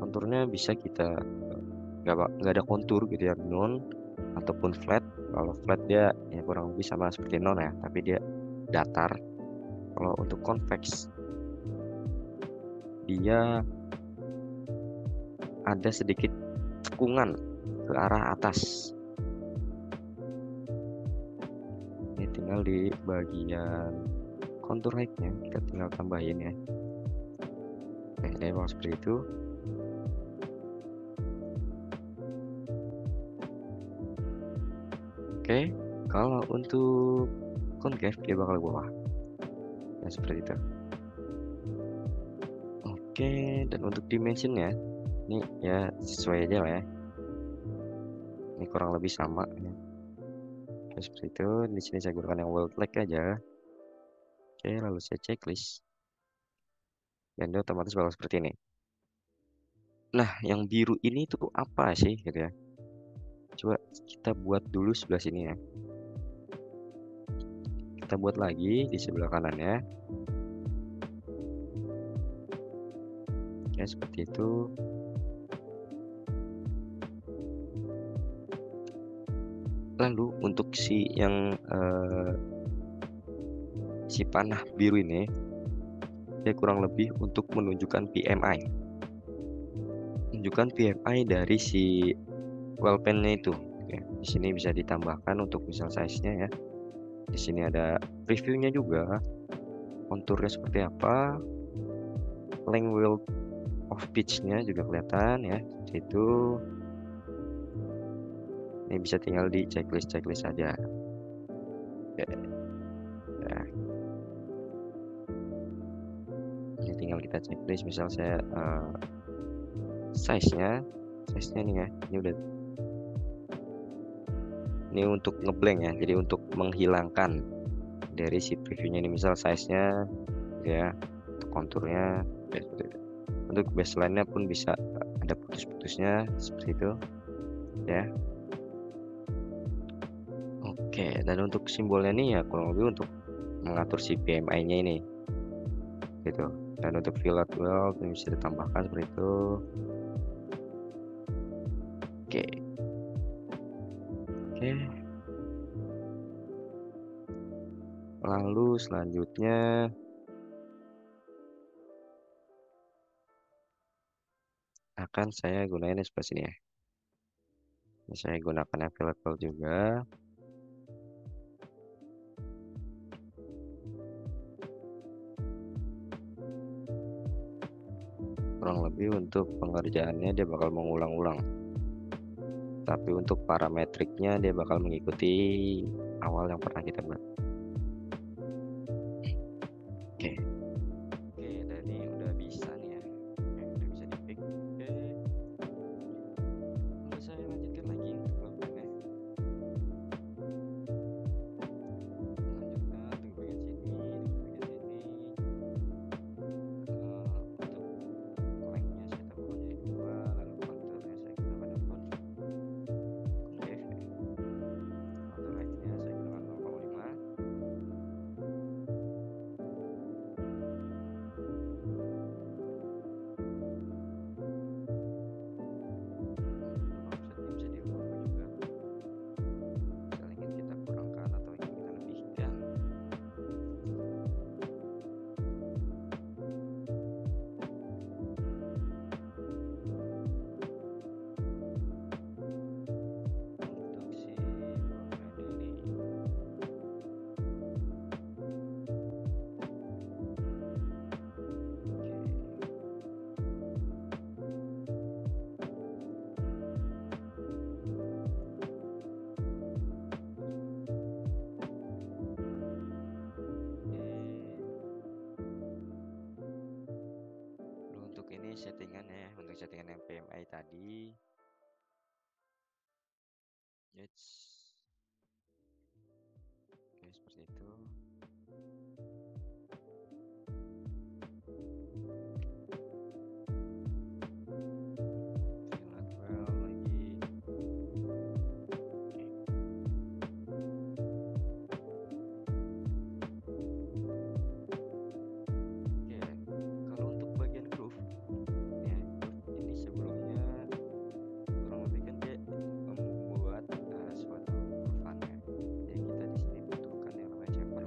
konturnya bisa kita nggak ada kontur gitu ya, non ataupun flat. Kalau flat dia ya kurang lebih sama seperti non ya, tapi dia datar. Kalau untuk convex dia ada sedikit cekungan ke arah atas. Ini tinggal di bagian kontur height-nya kita tinggal tambahin ya. Oke, ini memang seperti itu. Oke, kalau untuk concave dia bakal ke bawah. Ya seperti itu. Oke, dan untuk dimensionnya ini ya sesuai aja lah ya. Ini kurang lebih sama ya. Oke, seperti itu. Di sini saya gunakan yang weld leg aja. Oke, lalu saya checklist. Dan dia otomatis bakal seperti ini. Nah, yang biru ini tuh apa sih gitu ya? Coba kita buat dulu sebelah sini ya. Kita buat lagi di sebelah kanannya. Ya, seperti itu. Lalu untuk si yang si panah biru ini, dia kurang lebih untuk menunjukkan PMI. Menunjukkan PMI dari si weld pen-nya itu. Oke, di sini bisa ditambahkan untuk misal size-nya ya. Di sini ada previewnya juga, konturnya seperti apa, length weld of pitch-nya juga kelihatan ya, seperti itu. Ini bisa tinggal di checklist saja. Oke. Ya. Ini tinggal kita checklist, misal saya size-nya nih ya, ini untuk ngeblank ya, jadi untuk menghilangkan dari si previewnya ini, misal size-nya ya, untuk konturnya ya, seperti itu. Untuk baseline-nya pun bisa ada putus-putusnya seperti itu ya. Oke, dan untuk simbolnya nih ya kurang lebih untuk mengatur si PMI-nya ini gitu. Dan untuk fillet weld bisa ditambahkan seperti itu. Oke. Oke. Lalu selanjutnya akan saya gunain di sebelah sini ya. Ini saya gunakan fillet weld juga. kurang lebih untuk pengerjaannya dia bakal mengulang-ulang, tapi untuk parametriknya dia bakal mengikuti awal yang pernah kita buat. Oke. Oke, dan ini udah bisa nih ya. Oke, udah bisa di-pick. Oke. Lalu saya lanjutkan lagi untuk webnya. Lanjutkan untuk bagian sini, untuk bagian sini. Untuk lengthnya saya tambahkan jadi 2, lalu konturnya saya gunakan font F. Untuk lengthnya saya gunakan 0,5. Offsetnya bisa diubah juga. Misalnya ingin kita kurangkan atau ingin kita lebihkan. Untuk si webnya ini. Untuk ini settingan ya, untuk settingan yang PMI tadi. Yes. Oke, seperti itu. Fillet well lagi. Oke, kalau untuk bagian groove ya, ini sebelumnya kurang lebih kan dia membuat suatu groovean ya. Jadi kita di sini butuhkan yang namanya chamfer.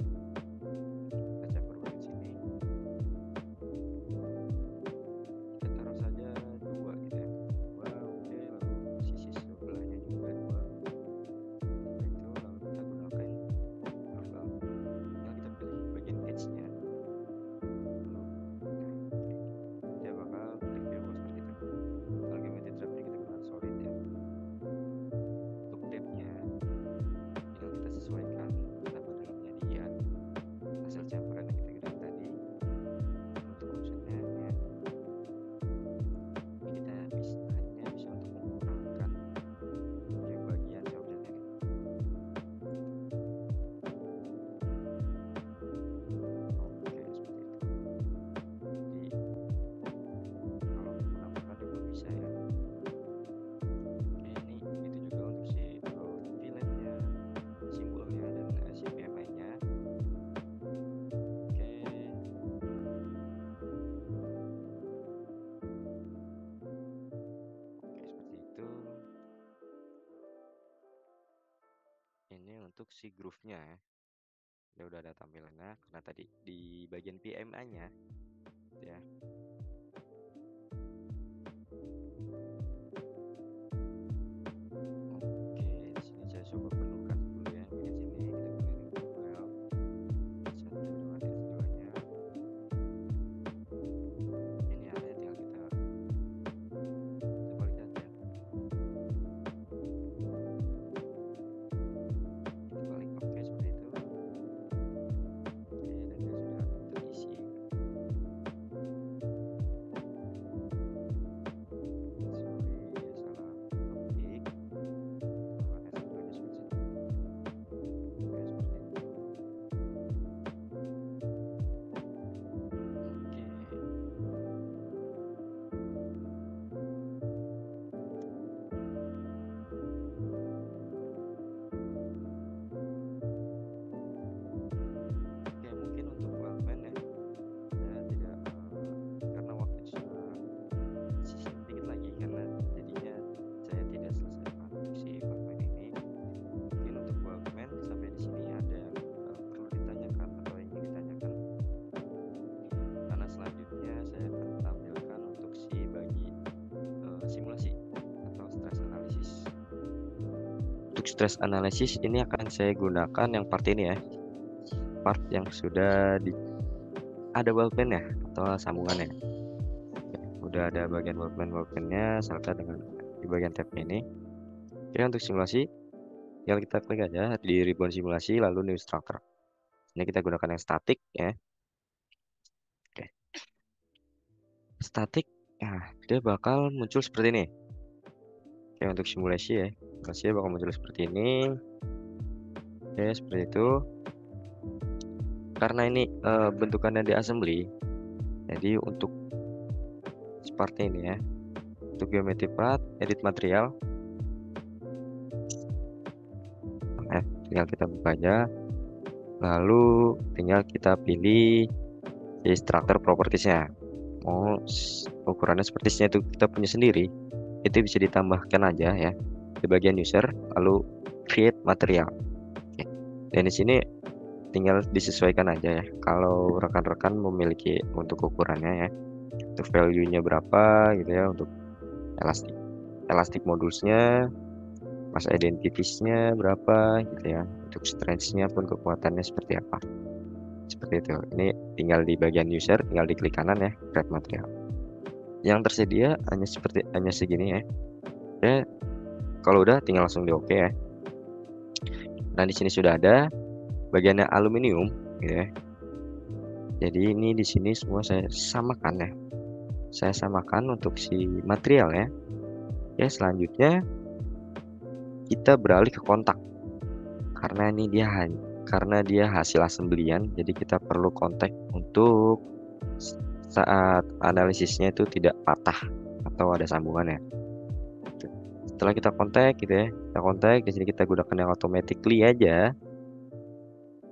Kita chamfer bagian sini. Kita taruh saja 2 gitu ya. 2, oke, lalu sisi sebelahnya juga 2. Seperti itu, lalu kita gunakan groove valve. Tinggal kita pilih bagian edge-nya. Dia bakal preview seperti itu. Kalau geometry trapnya kita gunakan solid ya. Untuk depth-nya tinggal kita sesuaikan sama dalamnya dia hasil campuran yang kita gunakan tadi. Untuk offsetnya ya, ini kita hanya bisa untuk mengurangkan di bagian offsetnya ini. Oke, seperti itu. Jadi kalau menambahkan juga bisa ya. Oke, ini itu juga untuk si filletnya, simbolnya, dan si PMI-nya. Oke. Oke, seperti itu. Ini untuk si groove-nya ya. Dia udah ada tampilannya karena tadi di bagian PMI-nya ya. Oke, di sini saya coba penuhkan dulu ya. Di sini kita gunakan file 1, 2, dan 2-nya. Ini ada, tinggal kita balik aja. Kita balik, oke, seperti itu. Oke, dan dia sudah terisi. Stress analysis ini akan saya gunakan yang part ini ya, part yang sudah ada wellpen ya atau sambungannya. Oke, udah ada bagian wallpaper-nya serta dengan di bagian tab ini. Oke, untuk simulasi tinggal kita klik aja di ribbon simulasi lalu new structure. Ini kita gunakan yang static ya. Oke. Static, nah dia bakal muncul seperti ini. Oke, untuk simulasi ya, simulasi bakal muncul seperti ini. Oke, seperti itu. Karena ini bentukannya di assembly, jadi untuk seperti ini ya. Untuk geometry part, edit material, tinggal kita buka aja. Lalu tinggal kita pilih structure propertiesnya. Mau ukurannya seperti itu kita punya sendiri, itu bisa ditambahkan aja ya di bagian user, lalu create material. Oke. Dan di sini tinggal disesuaikan aja ya. Kalau rekan-rekan memiliki untuk ukurannya ya, untuk value-nya berapa gitu ya, untuk elastic modulsnya, mass identitiesnya berapa gitu ya, untuk strength-nya pun kekuatannya seperti apa, seperti itu. Ini tinggal di bagian user, tinggal diklik kanan ya, create material. Yang tersedia hanya segini ya. Oke, kalau udah tinggal langsung di oke ya. Nah, di sini sudah ada bagiannya aluminium gitu ya. Jadi ini di sini semua saya samakan ya. Saya samakan untuk si material ya. Ya, selanjutnya kita beralih ke kontak. Karena ini karena dia hasil assembly-an, jadi kita perlu kontak untuk saat analisisnya itu tidak patah atau ada sambungannya. Setelah kita kontak gitu ya, kita kontak di sini kita gunakan yang automatically aja.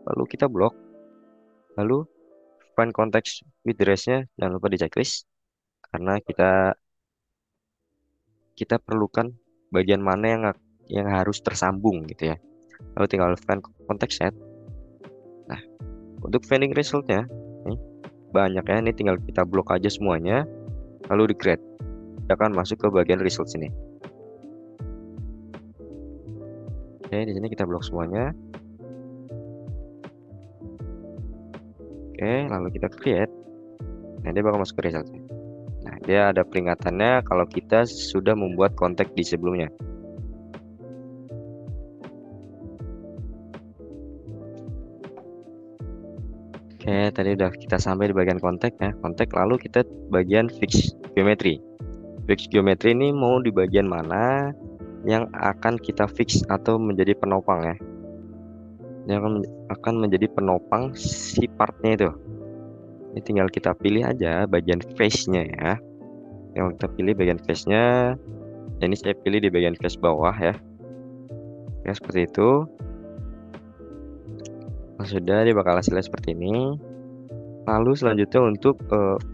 Lalu kita blok. Lalu find context with the rest-nya jangan lupa di checklist karena kita perlukan bagian mana yang harus tersambung gitu ya. Lalu tinggal find context set. Nah, untuk finding resultnya nih, banyak ya, ini tinggal kita blok aja semuanya lalu di create. Kita akan masuk ke bagian result sini. Oke, di sini kita blok semuanya. Oke, lalu kita create. Nah, dia bakal masuk ke resultnya. Nah, dia ada peringatannya kalau kita sudah membuat kontak di sebelumnya. Oke, tadi udah kita sampai di bagian kontak ya. Kontak, lalu kita bagian fix geometry. Fix geometry ini mau di bagian mana yang akan kita fix atau menjadi penopang ya. Yang akan menjadi penopang si partnya itu. Ini tinggal kita pilih aja bagian face-nya ya. Yang kita pilih bagian face-nya. Ini saya pilih di bagian face bawah ya. Ya, seperti itu. Nah, sudah, dia bakal hasilnya seperti ini. Lalu selanjutnya untuk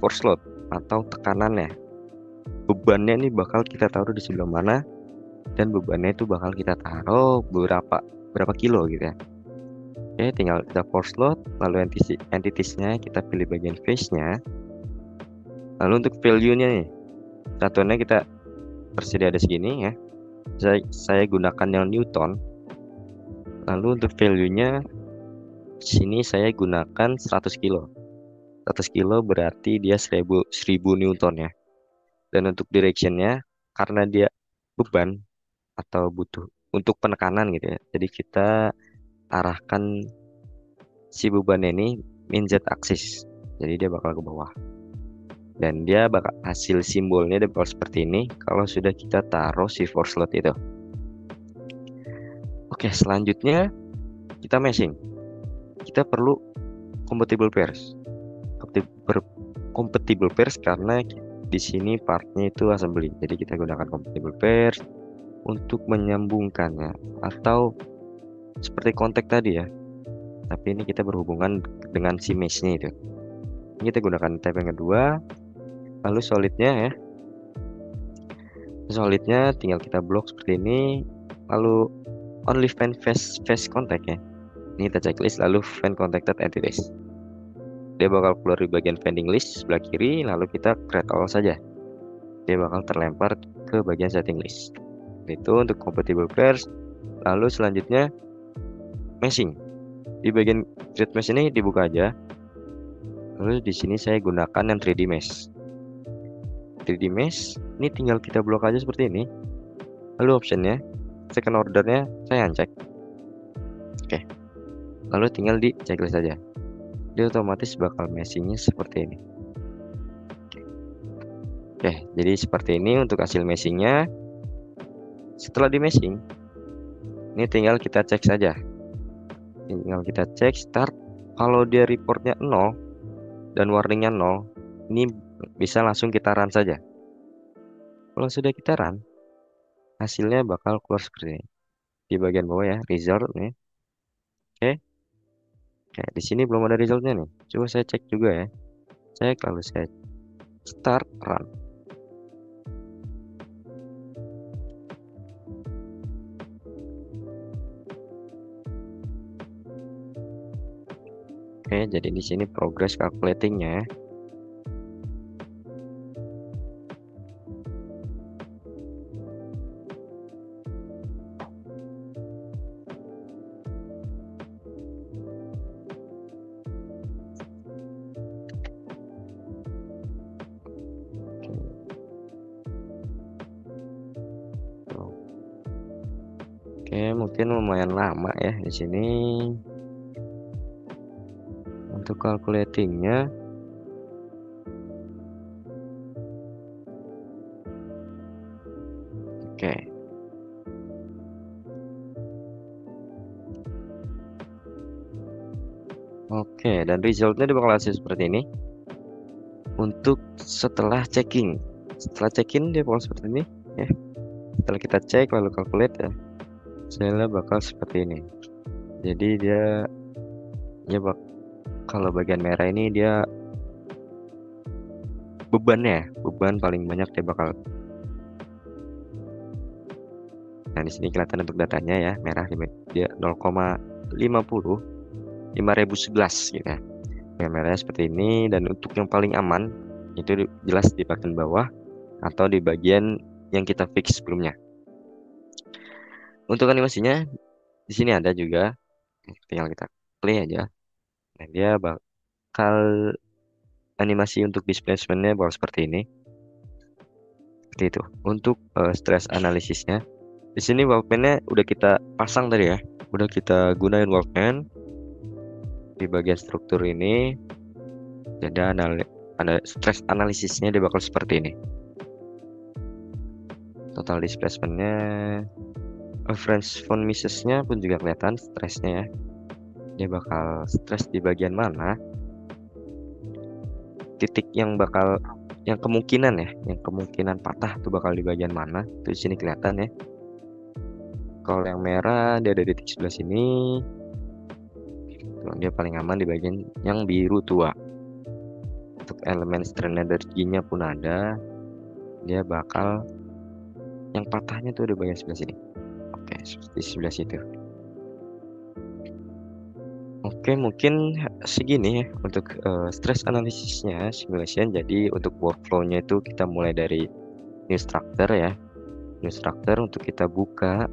force load atau tekanannya. Bebannya ini bakal kita taruh di sebelah mana, dan bebannya itu bakal kita taruh berapa kilo gitu ya. Oke, tinggal kita force load, lalu entitiesnya kita pilih bagian face-nya. Lalu untuk value-nya nih, satuannya kita tersedia ada segini ya. Saya gunakan yang Newton. Lalu untuk value-nya sini saya gunakan 100 kilo. 100 kilo berarti dia 1000 Newton ya. Dan untuk direction-nya karena dia beban atau butuh untuk penekanan gitu ya. Jadi kita arahkan si beban ini min Z axis. Jadi dia bakal ke bawah. Dan dia bakal hasil simbolnya dia bakal seperti ini kalau sudah kita taruh si force load itu. Oke, selanjutnya kita meshing. Kita perlu compatible pairs. Compatible pairs karena di sini partnya itu assembly. Jadi kita gunakan compatible pairs untuk menyambungkannya atau seperti kontak tadi ya. Tapi ini kita berhubungan dengan si mesh-nya itu. Ini kita gunakan tab yang kedua. Lalu solidnya ya. Solidnya tinggal kita blok seperti ini. Lalu only find face contact ya. Ini kita checklist lalu find contacted entities. Dia bakal keluar di bagian finding list sebelah kiri, lalu kita create all saja. Dia bakal terlempar ke bagian setting list. Itu untuk compatible pairs. Lalu selanjutnya meshing. Di bagian create mesh ini dibuka aja. Lalu di sini saya gunakan yang 3D mesh. 3D Mesh ini tinggal kita blok aja seperti ini. Lalu optionnya second ordernya saya uncheck. Oke, lalu tinggal di checklist saja. Dia otomatis bakal meshingnya seperti ini. Oke, jadi seperti ini untuk hasil meshingnya. Setelah di meshing, ini tinggal kita cek saja. Tinggal kita cek start. Kalau dia reportnya 0 dan warningnya 0, ini bisa langsung kita run saja. Kalau sudah kita run, hasilnya bakal keluar seperti ini. Di bagian bawah ya, result nih. Oke. Oke, di sini belum ada resultnya nih. Coba saya cek juga ya. Cek lalu saya start run. Oke, jadi di sini progress calculatingnya. Oke, mungkin lumayan lama ya di sini untuk calculatingnya. Oke. Oke, dan resultnya dia bakal hasil seperti ini. Untuk setelah checking, dia bakal seperti ini ya. Setelah kita cek lalu calculate ya, hasilnya bakal seperti ini. Jadi dia kalau bagian merah ini dia beban paling banyak dia bakal. Nah, di sini kelihatan untuk datanya ya, merah dia 0,50 5011 gitu ya. Yang merahnya seperti ini, dan untuk yang paling aman itu jelas di bagian bawah atau di bagian yang kita fix sebelumnya. Untuk animasinya di sini ada juga, tinggal kita play aja. Nah, dia bakal animasi untuk displacementnya bakal seperti ini. Seperti itu. Untuk stress analisisnya, di sini wallpan-nya udah kita pasang tadi ya, udah kita gunain wallpan di bagian struktur ini. Jadi ada stress analisisnya dia bakal seperti ini. Total displacementnya, reference von Misesnya pun juga kelihatan stresnya ya. Dia bakal stres di bagian mana, titik yang kemungkinan patah tuh bakal di bagian mana, itu di sini kelihatan ya. Kalau yang merah dia ada di titik sebelah sini. Tuh, dia paling aman di bagian yang biru tua. Untuk elemen strain energinya pun ada, dia bakal yang patahnya tuh di bagian sebelah sini. Oke, di sebelah situ. Oke, mungkin segini ya untuk stress analisisnya simulation. Jadi untuk workflow-nya itu kita mulai dari new structure ya. New structure untuk kita buka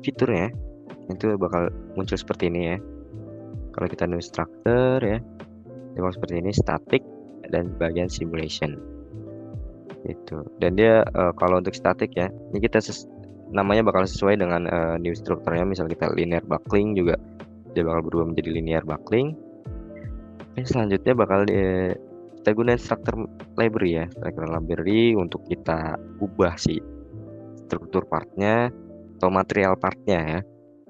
fiturnya itu bakal muncul seperti ini ya. Kalau kita new structure ya, dia bakal seperti ini, static dan bagian simulation. Itu. Dan dia kalau untuk static ya, ini kita namanya bakal sesuai dengan new structure-nya. Misal kita linear buckling juga dia bakal berubah menjadi linear buckling. Dan selanjutnya bakal kita gunain structure library ya, structure library untuk kita ubah si struktur partnya atau material partnya ya.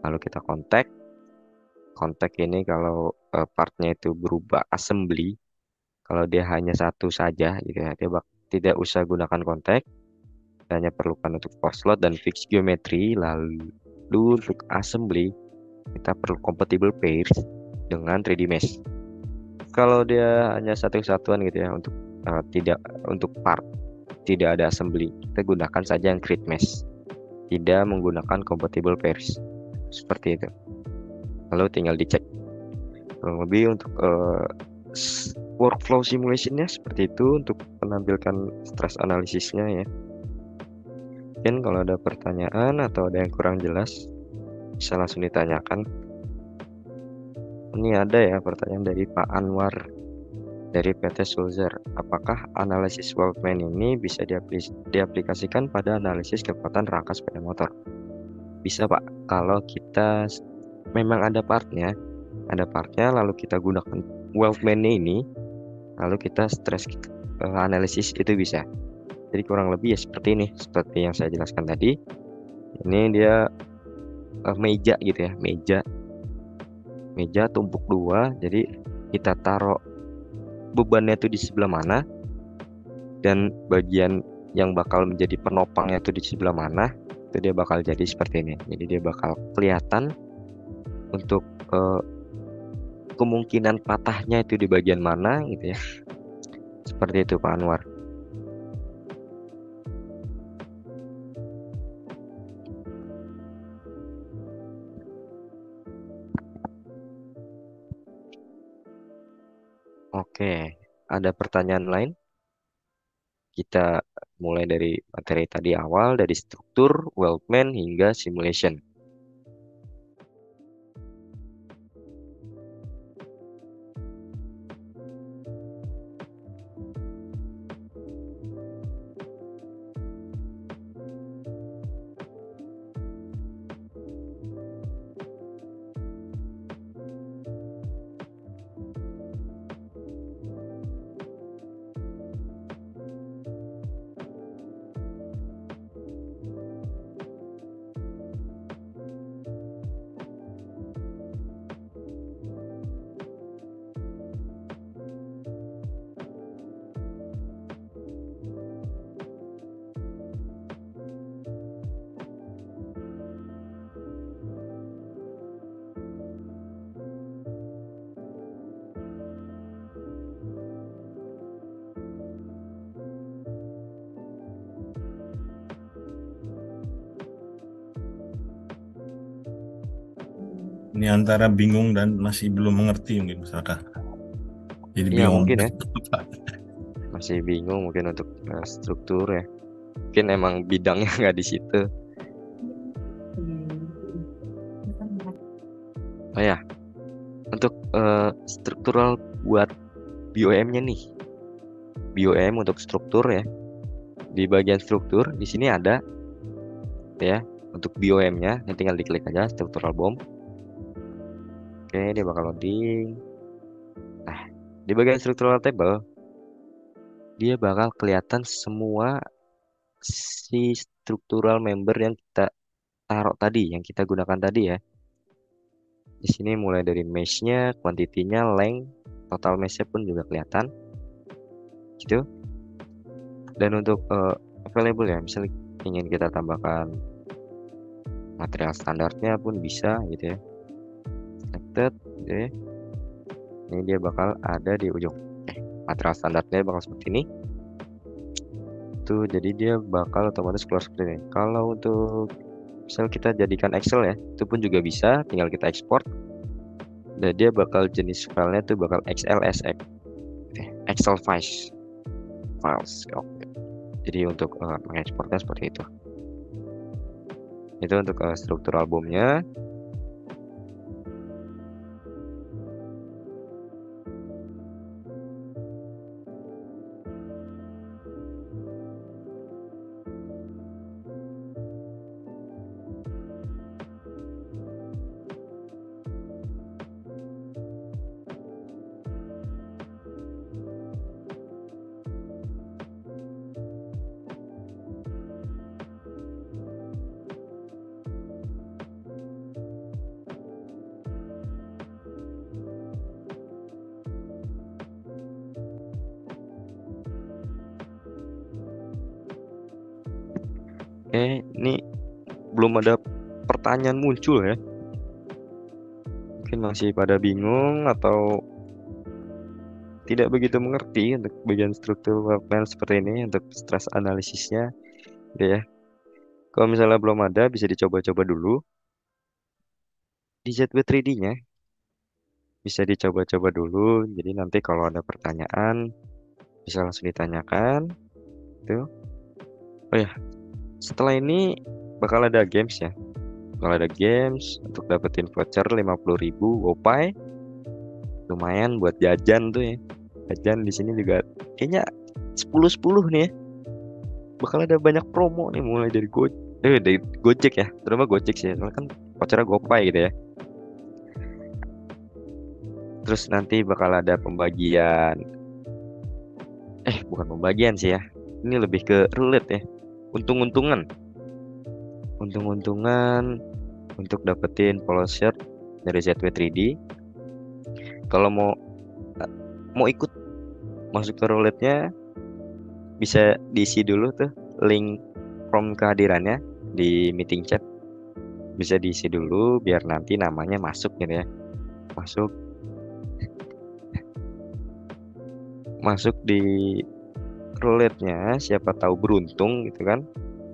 Lalu kita kontak ini kalau partnya itu berubah assembly, kalau dia hanya satu saja gitu ya, dia tidak usah gunakan kontak, hanya perlukan untuk for slot dan fix geometry. Lalu untuk assembly kita perlu compatible pairs dengan 3D mesh. Kalau dia hanya satu kesatuan gitu ya, untuk untuk part tidak ada assembly, kita gunakan saja yang create mesh, tidak menggunakan compatible pairs seperti itu. Lalu tinggal dicek kurang lebih untuk workflow simulationnya seperti itu untuk menampilkan stress analisisnya ya. Mungkin kalau ada pertanyaan atau ada yang kurang jelas bisa langsung ditanyakan. Ini ada ya pertanyaan dari Pak Anwar. dari PT Sulzer. Apakah analisis Wolfman ini bisa diaplikasikan pada analisis kekuatan rangka sepeda motor? Bisa, Pak. Kalau kita memang ada partnya, lalu kita gunakan Wolfman ini, lalu kita stress analisis itu bisa. Jadi kurang lebih ya seperti ini, seperti yang saya jelaskan tadi. Ini dia meja gitu ya, meja tumpuk dua. Jadi kita taruh bebannya itu di sebelah mana, dan bagian yang bakal menjadi penopangnya itu di sebelah mana, itu dia bakal jadi seperti ini. Jadi dia bakal kelihatan untuk kemungkinan patahnya itu di bagian mana gitu ya. Seperti itu Pak Anwar. Oke, ada pertanyaan lain? Kita mulai dari materi tadi awal, dari struktur, Waldman, hingga simulation. Ini antara bingung dan masih belum mengerti mungkin misalkan. Jadi Iya bingung. mungkin ya, masih bingung mungkin untuk struktur ya. Mungkin emang bidangnya nggak di situ. Oh ya, untuk struktural buat BOM-nya nih. BOM untuk struktur ya. Di bagian struktur di sini ada ya, untuk BOM-nya, tinggal diklik aja struktural BOM. Oke, dia bakal loading. Nah, di bagian struktural table dia bakal kelihatan semua si struktural member yang kita taruh tadi, yang kita gunakan tadi ya. Di sini mulai dari mesh-nya, quantity-nya, length, total mesh-nya pun juga kelihatan. Gitu. Dan untuk available ya, misalnya ingin kita tambahkan material standarnya pun bisa gitu ya. Selected gitu ya. Ini dia bakal ada di ujung. Material standarnya bakal seperti ini. Tuh, jadi dia bakal otomatis keluar seperti ini. Kalau untuk misal kita jadikan Excel ya, itu pun juga bisa, tinggal kita ekspor. Dan dia bakal jenis filenya tuh bakal XLSX, Excel files. Oke. Jadi untuk mengekspornya seperti itu. Itu untuk struktur albumnya. Ini belum ada pertanyaan muncul ya. Mungkin masih pada bingung atau tidak begitu mengerti untuk bagian struktur plan seperti ini untuk stress analisisnya gitu ya. Kalau misalnya belum ada, bisa dicoba-coba dulu di ZB3D-nya. Bisa dicoba-coba dulu. Jadi nanti kalau ada pertanyaan bisa langsung ditanyakan. Tuh. Oh ya, setelah ini bakal ada games ya. Bakal ada games untuk dapetin voucher 50.000 GoPay. Lumayan buat jajan tuh ya. Jajan di sini juga kayaknya 10-10 nih ya. Bakal ada banyak promo nih mulai dari Gojek ya. Terutama Gojek sih. Soalnya kan vouchernya GoPay gitu ya. Terus nanti bakal ada pembagian. Bukan pembagian sih ya. Ini lebih ke roulette ya. Untung-untungan. Untung-untungan untuk dapetin polo shirt dari ZW3D. Kalau mau ikut masuk ke roulette-nya, bisa diisi dulu tuh link form kehadirannya di meeting chat. Bisa diisi dulu biar nanti namanya masuk gitu ya. Masuk di roulette-nya, siapa tahu beruntung gitu kan.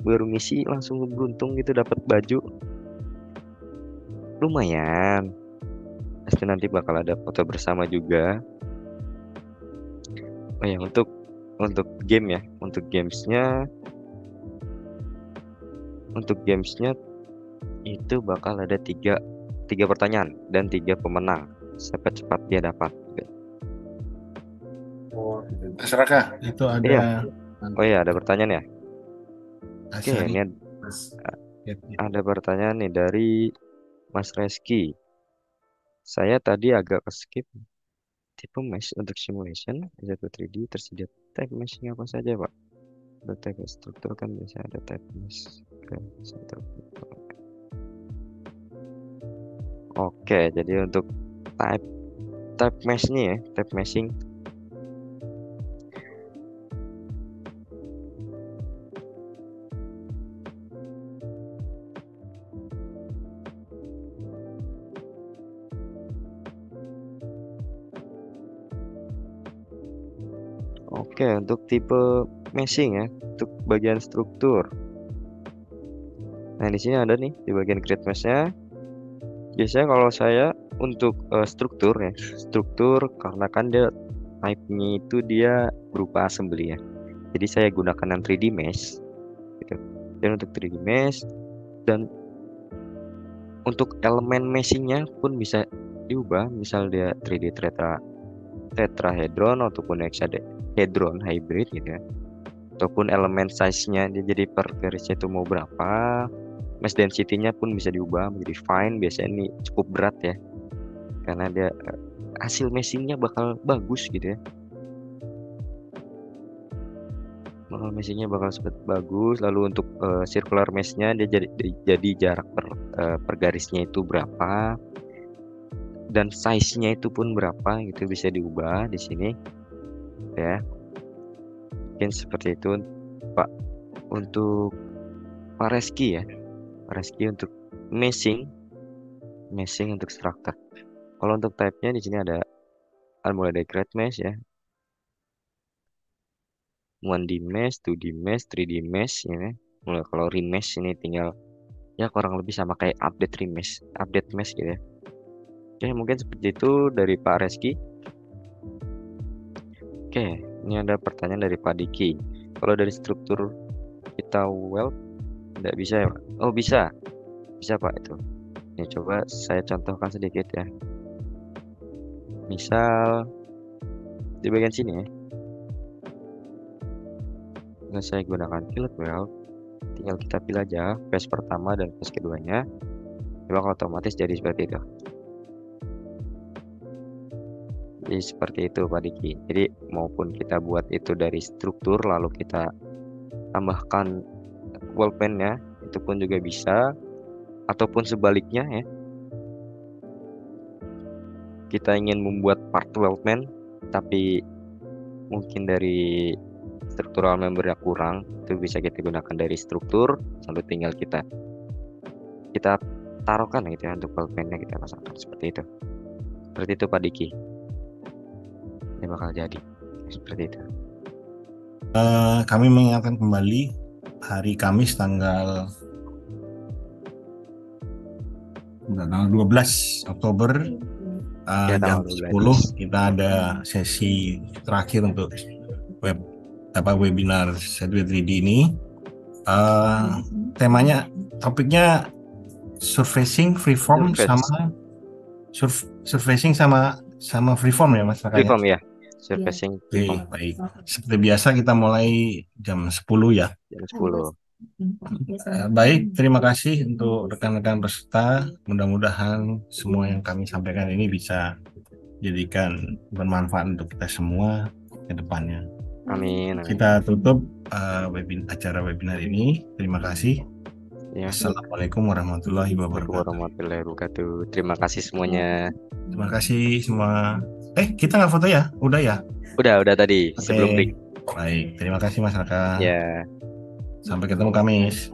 Baru ngisi langsung beruntung gitu dapat baju. Lumayan. Pasti nanti bakal ada foto bersama juga. Oh ya, untuk game ya, untuk gamesnya itu bakal ada tiga pertanyaan dan 3 pemenang. Siapa cepat dia dapat. Mas Raka, itu Iya. ada Oh iya, ada pertanyaan ya. Oke, Asari. ini ada pertanyaan nih dari Mas Reski. Saya tadi agak skip tipe mesh untuk simulation Z2 3D tersedia type meshing apa saja, Pak? Ada type struktur kan biasa ada type mesh. Oke, jadi untuk type mesh nih ya, type meshing. Oke, untuk tipe meshing ya, untuk bagian struktur. Nah, di sini ada nih di bagian create mesh-nya. Biasanya kalau saya untuk struktur ya, struktur karena kan dia type-nya itu dia berupa assembly ya. Jadi saya gunakan yang 3D mesh gitu. Dan untuk 3D mesh dan untuk elemen meshing-nya pun bisa diubah, misal dia 3D tetrahedron ataupun hexahedron hybrid gitu ya. Ataupun elemen size-nya dia jadi per garisnya itu mau berapa. Mesh density-nya pun bisa diubah menjadi fine, biasanya ini cukup berat ya. Karena dia hasil meshing-nya bakal bagus gitu ya. Meshing-nya bakal bagus. Lalu untuk circular mesh-nya dia jadi jarak per garisnya itu berapa. Dan size-nya itu pun berapa gitu bisa diubah di sini ya. Mungkin seperti itu Pak. Untuk Pak Reski ya. Pak Reski untuk meshing untuk struktur. Kalau untuk type-nya di sini ada mulai dari create mesh ya. 1D mesh, 2D mesh, 3D mesh ya. Mulai kalau remesh ini tinggal ya kurang lebih sama kayak update mesh gitu ya. Oke, mungkin seperti itu dari Pak Reski. Oke, ini ada pertanyaan dari Pak Diki. Kalau dari struktur kita weld tidak bisa ya Pak? Oh bisa Pak itu. Ini coba saya contohkan sedikit ya. Misal di bagian sini ya. Nah, saya gunakan fillet weld. Tinggal kita pilih aja phase pertama dan phase keduanya. Bakal otomatis jadi seperti itu. Jadi seperti itu Pak Diki. Jadi maupun kita buat itu dari struktur lalu kita tambahkan wallpan-nya itu pun juga bisa, ataupun sebaliknya ya. Kita ingin membuat part wallpan tapi mungkin dari struktural membernya kurang, itu bisa kita gunakan dari struktur lalu tinggal kita taruhkan gitu ya untuk wallpan-nya kita pasangkan seperti itu. Seperti itu Pak Diki. Ini bakal jadi seperti itu. Kami mengingatkan kembali hari Kamis tanggal 12 Oktober Ya, jam tanggal 12. 10 kita ada sesi terakhir untuk webinar Z3D ini. Topiknya surfacing freeform Surface. sama surfacing sama freeform ya Mas Raka ya? Freeform ya. surfacing Oke, baik. Seperti biasa kita mulai jam 10 ya. jam 10. Baik, terima kasih untuk rekan-rekan peserta. Mudah-mudahan semua yang kami sampaikan ini bisa jadikan bermanfaat untuk kita semua ke depannya. Amin. Kita tutup acara webinar ini. Terima kasih. Ya. Assalamualaikum warahmatullahi wabarakatuh. Warahmatullahi wabarakatuh. Terima kasih semuanya. Terima kasih semua. Kita nggak foto ya? Udah ya? Udah tadi sebelum break. Baik, terima kasih Mas Raka. Ya. Sampai ketemu Kamis.